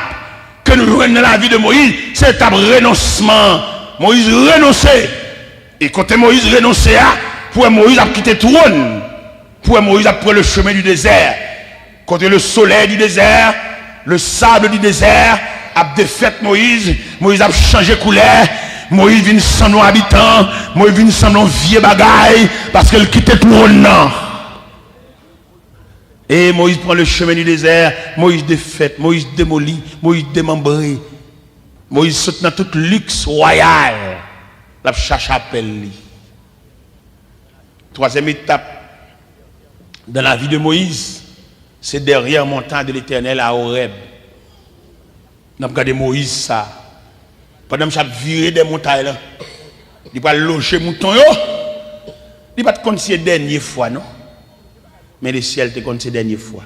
que nous voyons dans la vie de Moïse, c'est l'étape renoncement. Moïse renonçait. Et quand Moïse renonçait, pour Moïse a quitté le trône. Pour Moïse a pris le chemin du désert. Quand le soleil du désert, le sable du désert a défait Moïse. Moïse a changé couleur. Moïse vient sans nos habitants. Moïse vient sans nos vieux bagailles. Parce qu'il quittait le trône. Et Moïse prend le chemin du désert. Moïse défait. Moïse démolit. Moïse démembré. Moïse saute dans tout luxe royal. La cherche appelle. Troisième étape dans la vie de Moïse, c'est derrière montagne de l'Éternel à Horeb. Nous avons regardé Moïse ça. Pendant que je viré des montagnes là, il va loger mouton yo. Il va te considérer dernière fois non. Mais le ciel te considère dernière fois.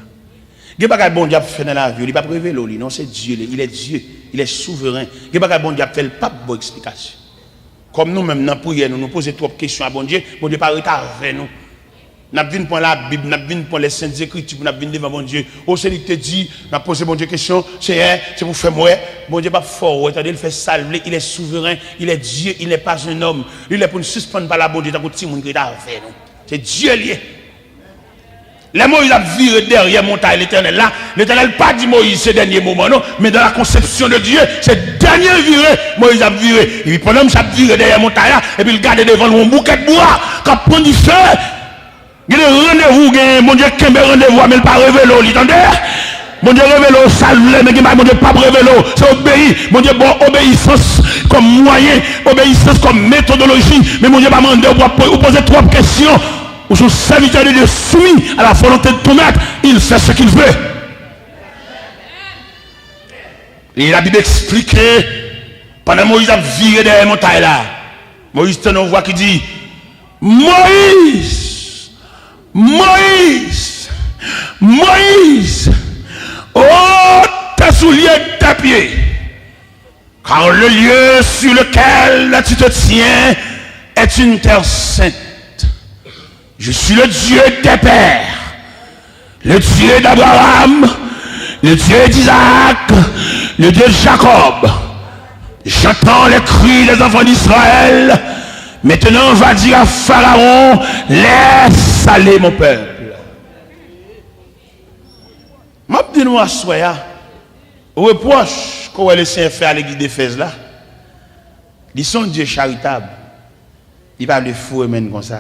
Il n'y a pas de bon Dieu fait dans la vie, il n'est pas révélé, non, c'est Dieu, il est Dieu, il est souverain. Il n'y a pas de bon Dieu fait pas de bonne explication. Comme nous-mêmes, dans la prière, nous posons trop de questions à bon Dieu pas retarder nous. Nous venons pour la Bible, nous venons pour les Saintes Écritures, nous venons devant bon Dieu. Au Seigneur te dit, nous posons bon Dieu question, c'est pour faire moi. Bon Dieu pas fort, attendez, il fait salver, il est souverain, il est Dieu, il n'est pas un homme. Il est pour nous suspendre par la bon Dieu, tant que petit monde qui est avec nous. C'est Dieu lié. Les Moïse a viré derrière montagne l'Éternel là. L'Éternel pas dit Moïse ce dernier moment non, mais dans la conception de Dieu, c'est dernier viré. Moïse a viré. Et puis pendant que ça viré derrière montagne là, et puis il garde devant un bouquet de bois, qui prend du feu. Il y a rendez-vous, mon Dieu, qui a rendez-vous, mais il pas révélé, vous entendez? Mon Dieu révèle salve, mais mon Dieu pas révélé, c'est obéir. Mon Dieu, bon, obéissance comme moyen, obéissance comme méthodologie, mais mon Dieu pas demandé, vous poser 3 questions. Ou son serviteur de Dieu soumis à la volonté de ton maître, il fait ce qu'il veut. Et la Bible explique, pendant que Moïse a viré derrière la montagne là, Moïse te voix qui dit, Moïse, Moïse, Moïse, oh tes souliers de tes pieds, car le lieu sur lequel tu te tiens est une terre sainte. Je suis le Dieu des pères, le Dieu d'Abraham, le Dieu d'Isaac, le Dieu de Jacob. J'entends les cris des enfants d'Israël. Maintenant, on va dire à Pharaon, laisse aller mon peuple. Je dis nous à Soya, reproche qu'on va laisser faire à l'église d'Éphèse là. Ils sont Dieu charitable. Il va le fou et comme ça.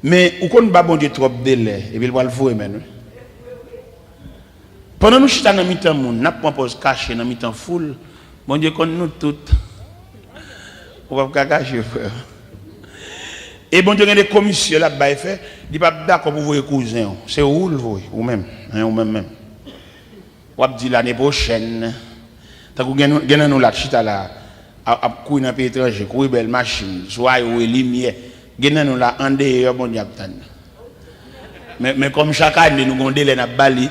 Mais où qu'on va bon Dieu trop délai et puis il va le fouer maintenant. Pendant nous chita dans mi-temps monde, n'a pas pose caché dans mi-temps foule, bon Dieu connaît nous toutes. On va pas cacher frère. Et bon Dieu a des commissions là-bas fait, il pas d'accord pour vous cousin, c'est où le vous ou même, hein, ou même. On va dire l'année prochaine, tant que gagne nous la chita là à courir dans pays étranger, courir belle machine, soit ou lumière. Nous la en dehors bon Dieu. Mais comme chaque année nous gonde les na bali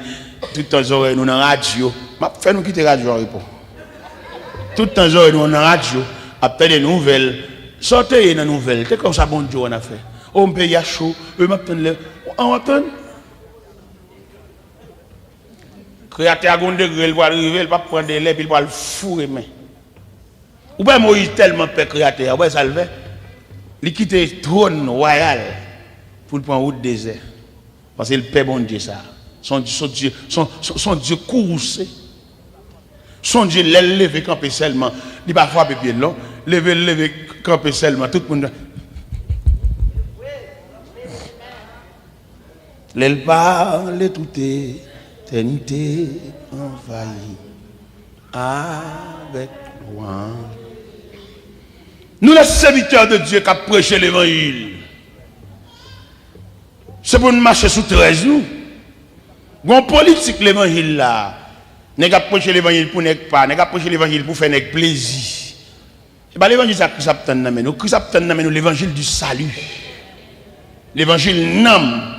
tout temps oreille nous dans radio, m'a fait nous quitter radio répond. Tout temps oreille nous dans radio, après des nouvelles, sortez dans nouvelles, c'est comme ça bon Dieu on a fait. On paye à chaud, eux m'attendent le on attend. Créateur à gonde degré il va arriver, il va prendre des lèvres, il va le fourrer mais. Ou bien Moïse tellement peur créateur, ouais ça le fait. Il quitte le trône royal pour prendre route désert. Parce que le Père bon Dieu ça. Son Dieu coursé. Son Dieu, lever camper seulement. Il va frapper pied long. Lever camper seulement. Tout le monde. L'elle parle toute éternité envahie avec loin. Nous, les serviteurs de Dieu qui ont prêché l'évangile, c'est pour nous marcher sous 13 nous. Bon politique l'évangile là. N'est pas prêcher l'évangile pour n'est pas, n'est pas prêcher l'évangile pour faire avec plaisir. Et bien l'évangile ça Christ a nous, Christ a nous l'évangile du salut. L'évangile nam.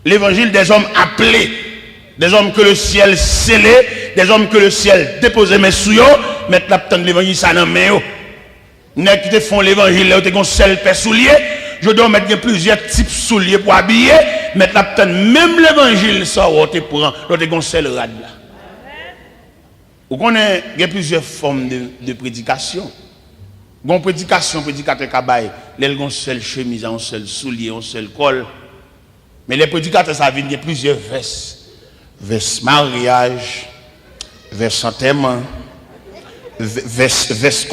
L'évangile des hommes appelés, des hommes que le ciel scellé, des hommes que le ciel déposé mais sous eux, mettre la l'évangile ça dans main. N'est qui te font l'évangile là, tu as un seul paire soulier, je dois mettre plusieurs types souliers pour habiller, mettre la même l'évangile ça où tu prends, là tu as un seul rad là. Vous connaissez, il y a plusieurs formes de prédication. Bon prédication, prédicateur kabaye, il y a un seul chemise, un seul soulier, un seul col. Mais les prédicateurs, ça vient de plusieurs vestes. Veste mariage, veste enterrement, veste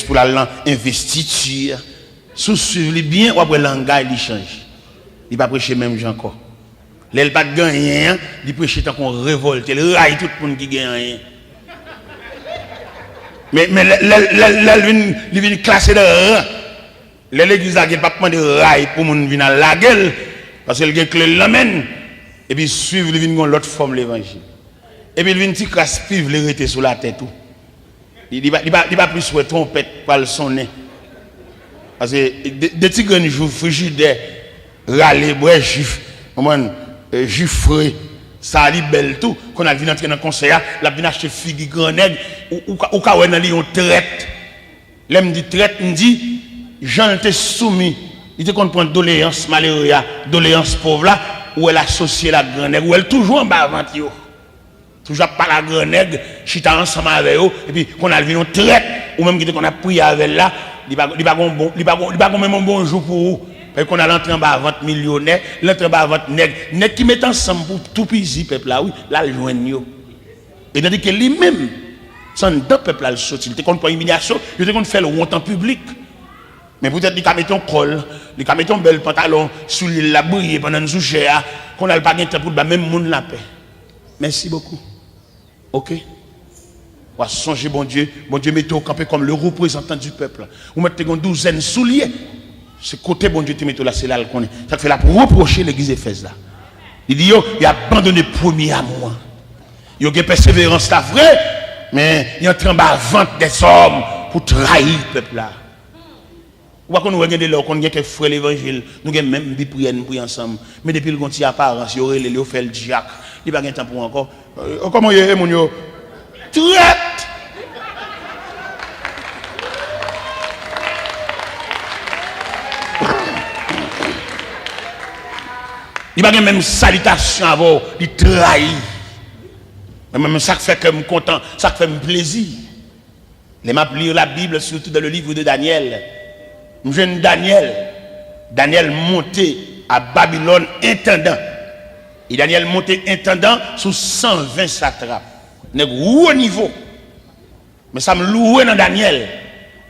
pour la investiture. Sous-suivre bien, ou après le langage, il change. Il va prêcher même gens encore. Il pas de gagner, il prêche tant qu'on révolte, il raille tout le monde qui gagne rien. Mais il vient classer de rang. L'église n'a pas de raille pour les gens venir à la gueule. Parce que le clé l'amène. Et puis suivre le vin l'autre forme l'évangile. Et puis le vin ti crasse pive le rete sur la tête tout. Il va plus souhaiter trompette par le sonner. Parce que des petits grands jours frigidaire râler bois juif, juif frais, ça a belle tout. Quand on a vu entrer dans le conseil, la vient acheter figue grand nègre ou ka ouais dans li on traite. L'aime dit traite, me dit Jean était soumis. Il te compte prendre doléance malheureux, doléance pauvre là, où elle associe la grande nègre, où elle toujours en bas avant yo. Toujours pas la grande nègre, chita ensemble avec eux, et puis qu'on a vu une traite, ou même qu'on a prié avec là, il va même un bon jour pour vous. Parce qu'on a l'entrée en bas avant millionnaire, l'entrée en bas avant nègre, nègre qui met ensemble pour tout pisi peuple là, oui, là le joignent yo. Et tandis que lui-même, sans deux peuple là le sorti, il te compte pas humiliation, il te compte faire le honte en public. Mais peut-être qu'il a mis ton col, il a mis ton bel pantalon, sous la briller pendant une souche, qu'on a le pas de temps pour le même monde la paix. Merci beaucoup. Ok? On va songer, bon Dieu, mettez au campé comme le représentant du peuple. Vous mettez une douzaine de souliers. Ce côté, bon Dieu, tu mettez là, c'est là le connaît. Ça fait là pour reprocher l'église Éphèse là. Il dit, il a abandonné le premier amour. Il y a persévérance, c'est vrai, mais il est en train de vendre des hommes pour trahir le peuple là. Ou qu'on nous regarde là, qu'on a quelques frères l'évangile, nous avons même des prières, nous prions ensemble. Mais depuis le continent apparence, il y aurait les fait le diacre. Il n'y a pas de temps pour encore. Comment il y a mon yo? Traite! Il n'y a pas de même salutation avant, il trahit. Mais même ça fait que je suis content, ça fait plaisir. Les m'a lire la Bible, surtout dans le livre de Daniel. Jeune Daniel monté à Babylone intendant. Et Daniel monté intendant sous 120 satrapes. Nèg haut niveau. Mais ça me loué dans Daniel.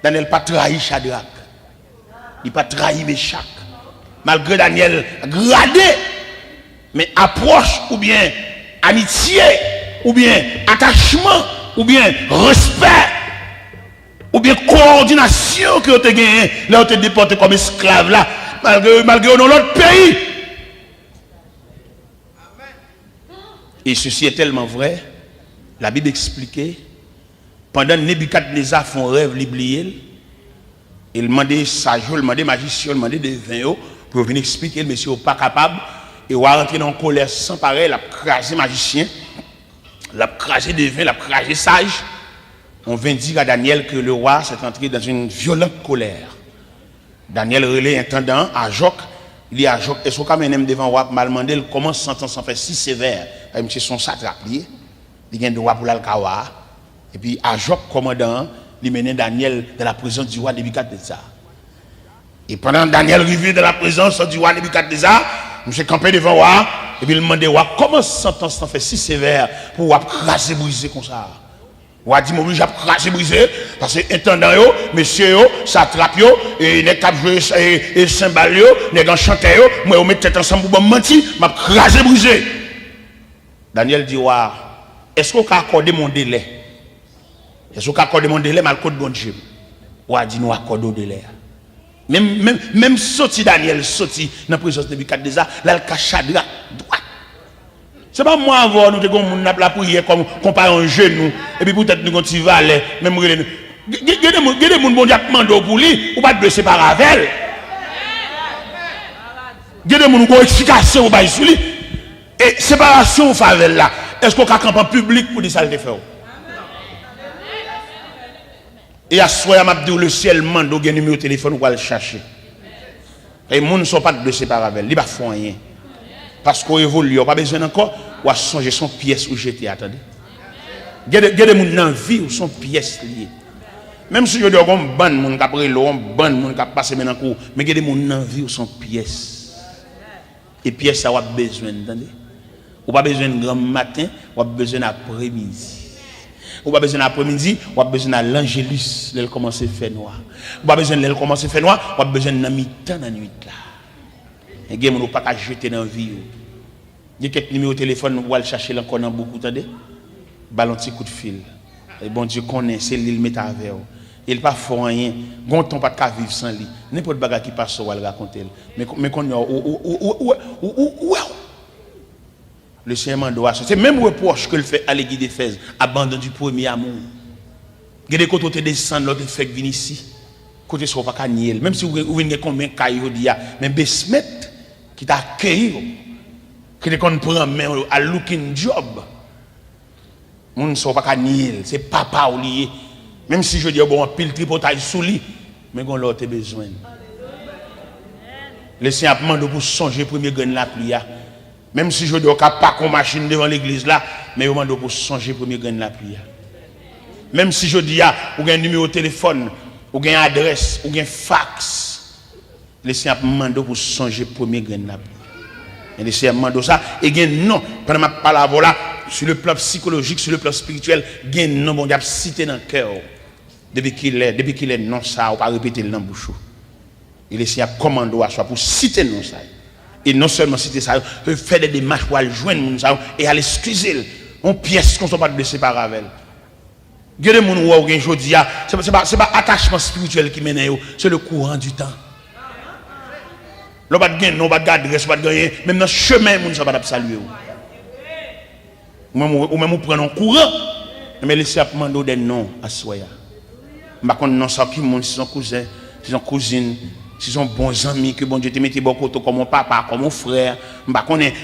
Daniel pas trahi Shadrach. Il pas trahi Meshach. Malgré Daniel gradé, mais approche ou bien amitié ou bien attachement ou bien respect ou bien coordination que tu as gagné, là tu es déporté comme esclave là, malgré dans l'autre pays. Et ceci est tellement vrai, la Bible expliquait, pendant que Nebuchadnezzar font rêve, il demandait sage, il demandait magicien, il demandait devin pour venir expliquer, le monsieur n'est pas capable, et il va rentrer dans une colère sans pareil, il a crasé magicien, il a crasé devin, il a crasé sage. On vient dire à Daniel que le roi s'est entré dans une violente colère. Daniel relève intendant à Joc. Il dit à Joc, est-ce qu'on même devant le roi m'a demandé comment sentence en fait si sévère? C'est son satrape. Il y a un droit pour l'Alkawa. Et puis à Joc, commandant, il mène Daniel dans la présence du roi Nebuchadnezzar. Et pendant Daniel arrivé dans la présence du roi Nebuchadnezzar, il s'est campé devant le roi. Et puis il demande au roi comment sentence en fait si sévère pour craser, briser comme ça. On a dit, mon j'ai craché brisé, parce que intendant yo, monsieur yo, satrape yo, et les cap jouer et cymbales yo, les gars chanter yo, moi on met tête ensemble pour mentir, m'a craché brisé. Daniel dit, wa, est-ce qu'on peut accorder mon délai? Est-ce qu'on peut accorder mon délai, mal code bon Dieu? Ou a dit, nous accordons délai. Même sorti Daniel, sorti dans la présence de Nebukadnezar, là, le cachadra, droit. C'est pas moi avant nous devons la prière comme comparer un genou et puis peut-être nous continuer à aller même il y a des gens bon Dieu demande pour lui ou pas de séparer avec elle. Il y a des gens qui ont explication pour sur lui et séparation faveur là. Est-ce qu'on a camp en public pour dire ça le faire? Et à soir m'a dit le ciel mande au numéro de téléphone pour aller chercher. Et les gens ne sont pas de séparer avec elle, ils ne font rien. Parce qu'on évolue, on n'a pas besoin encore, ou à changer son pièce où j'étais, attendez. Il y a des gens qui ont vie où son pièce liée. Même si je dis qu'on ban moun qui après l'eau, on ban moun qui passe maintenant cours, mais il y a des gens qui ont vie où son pièce. Et pièce ça a besoin, attendez. Ou pas besoin de grand matin, ou pas besoin d'après-midi. Ou pas besoin d'après-midi, ou pas besoin de l'angélus, elle commence à faire noir. Ou pas besoin de l'elle commence à faire noir, ou pas besoin de mi-temps dans la nuit là. Et gens ne pas qu'à jeter dans la vie. Il y a quelques numéros de téléphone, vous allez chercher encore dans beaucoup, attendez. Ballon petit coup de fil. Et bon Dieu connaît, c'est lui le met avec vous. Il pas fait rien. Gon ton pas qu'à vivre sans lui. N'importe bagarre qui passe, on va le raconter. Mais qu'on le Seigneur doit. C'est même reproche que le fait à l'église d'Éphèse, abandon du premier amour. Il y a des côtés descendent, l'autre fait venir ici. Côté soit pas qu'à nier. Même si vous venez combien de cailloux, mais Besmet qui t'a accueilli, qui te prend main à looking job. Moun ne soit pas qu'à nier. C'est papa ou lié. Même si je dis bon pile tripotage sous lui, mais on l'autre besoin. Le Seigneur demande pour songer premier grain la pluie. Même si je dis qu'on pas qu'on machine devant l'église là, mais on demande pour songer premier grain la pluie. Même si je dis ou un numéro de téléphone, ou une adresse, ou un fax, le Seigneur demande pour songer premier grain la pluie. Et le Seigneur demande ça et gain non pendant ma parole là sur le plan psychologique, sur le plan spirituel, gain non bon Dieu cité dans le cœur. Depuis qu'il est non ça, on pas répéter le dans bouche. Et le Seigneur commande à soi pour citer non ça. Et non seulement citer ça, faire des démarches pour aller joindre ça et aller excuser on pièce qu'on soit pas de séparer avec elle. Il y a des gens qui aujourd'hui, c'est pas attachement spirituel qui mène, c'est le courant du temps. L'on va gagner, on va garder, on va gagner, même dans le chemin, on ne va pas saluer. Ou même on prend un courant, mais laissez demander des noms à soi. Je ne sais pas non ça qui monde, si son cousin, si son cousine, si son bons amis, que bon Dieu te mette beaucoup comme mon papa, comme mon frère. Je ne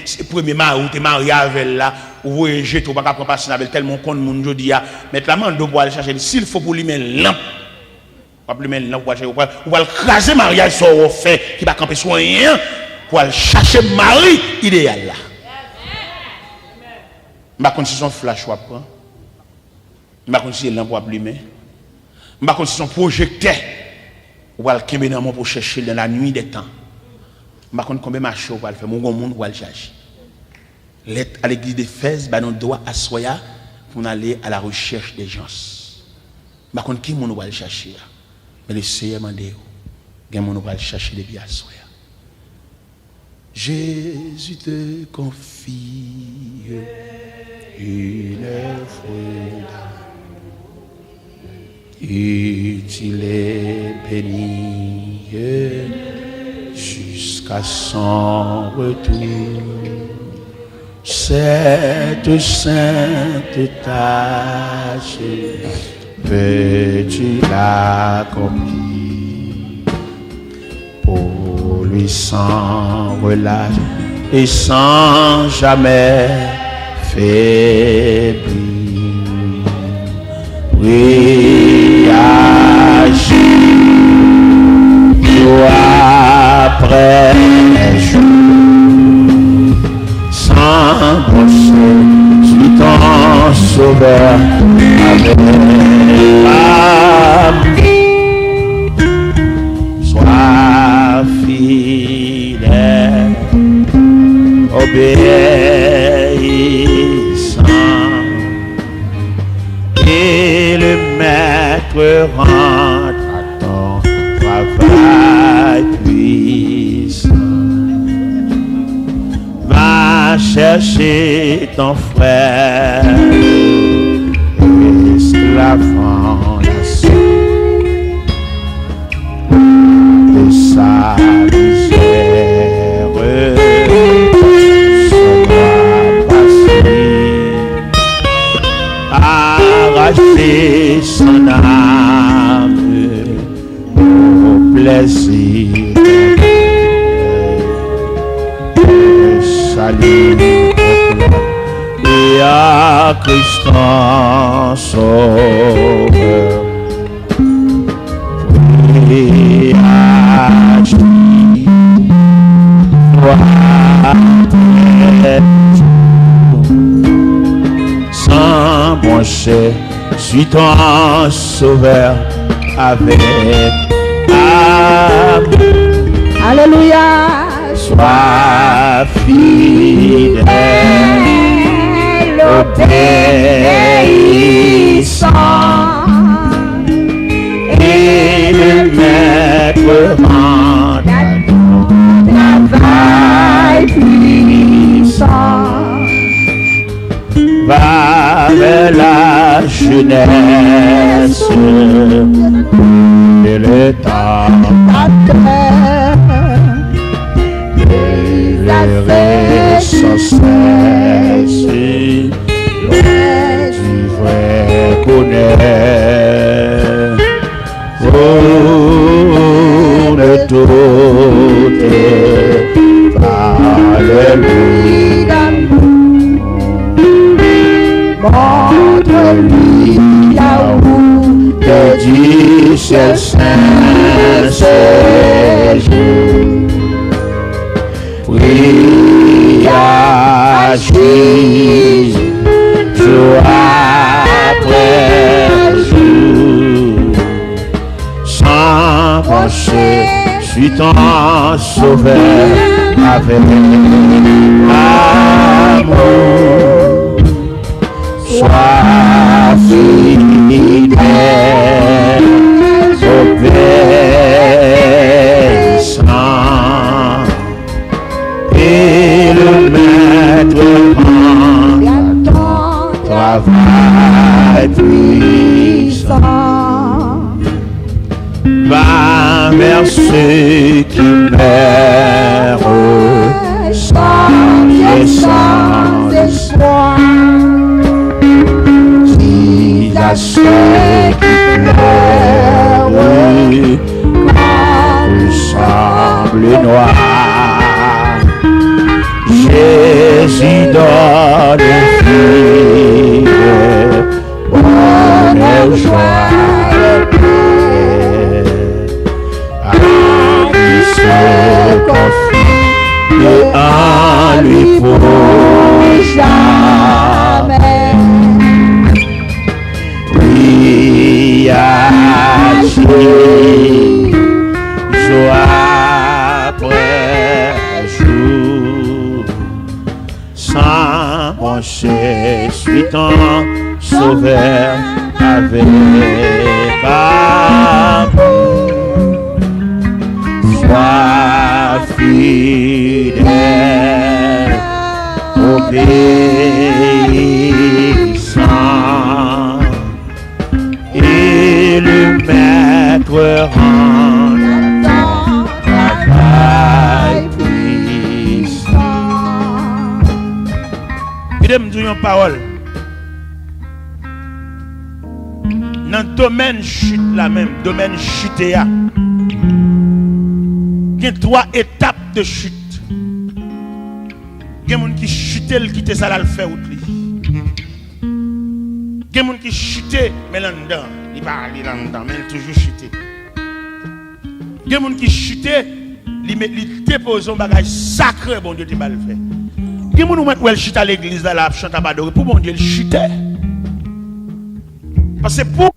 sais pas le premier mari ou te marié avec là, ou vous jeter ou pas prendre passer avec tellement qu'on monde aujourd'hui mettre la main pour aller chercher s'il faut pour lui mettre lampe. Pas lui mettre lampe pour chercher ou va craser mariage sur au fait qui va camper sur rien pour aller chercher mari idéal là. Je ne sais pas si son flash ou prendre. Je ne sais pas si lampe pour allumer. Je ne sais pas si son projecteur ou va le camper dans pour chercher dans la nuit des temps. Je ne sais pas combien de marché ou va le faire. Mon monde va le chercher. L'être à l'église d'Éphèse, nous devons assoyer pour aller à la recherche des gens. Je ne sais pas qui nous va le chercher. Mais le Seigneur m'a dit, nous va le chercher depuis assoyer. Jésus te confie une fruit et il est béni jusqu'à son retour. Cette sainte tâche peux-tu l'accomplir pour lui sans relâche et sans jamais faiblir. Oui, agis jour après jour sans brosser, suis ton sauveur avec amour. Sois fidèle, obéissant et rentre à ton travail puissant. Va chercher ton frère, esclave en nation, de sa misère sera passée, arracher son âme au plaisir salut et à Christ en sauveur. Et agis, sans broncher, suis ton sauveur avec amour. Alléluia. Sois fidèle, obéissant, et le maître rend à ton travail puissant. Va vers la jeunesse et le temps. Éclairer sans cesse du vrai connaître pour ne doute parle-lui d'amour, montre-lui la route que du ciel saint séjour. Prie à Jésus, jour après jour, sans pencher, suis ton sauveur avec amour. Sois fidèle, obéissant, et le maître rend à ton travail puissant. Va vers ceux qui meurent sans espoir. Dis à ceux qui pleurent quand le sable noir. Jésus donne vie, bonheur, joie et paix. À qui se confie et en lui pour jamais. Oui, à Jésus, joie après jour. Sans pencher, suis ton sauveur avec amour. Sois fidèle, obéissant, et le maître rend ton travail puissant. Il me dit une parole. Dans le domaine chute la même, domaine chuté. Il y a 3 étapes de chute. Il y a des gens qui chutent, qui te ça le fait ou il y a des gens qui chutent, mais là-dedans, il parle là-dedans, mais il toujours chuté. Il y a des gens qui chutent, ils déposent un bagage sacré, bon Dieu, il va le faire. Il y a des gens qui chutent à l'église, là, chante à Badore, pour bon Dieu, il chutait. Parce que pour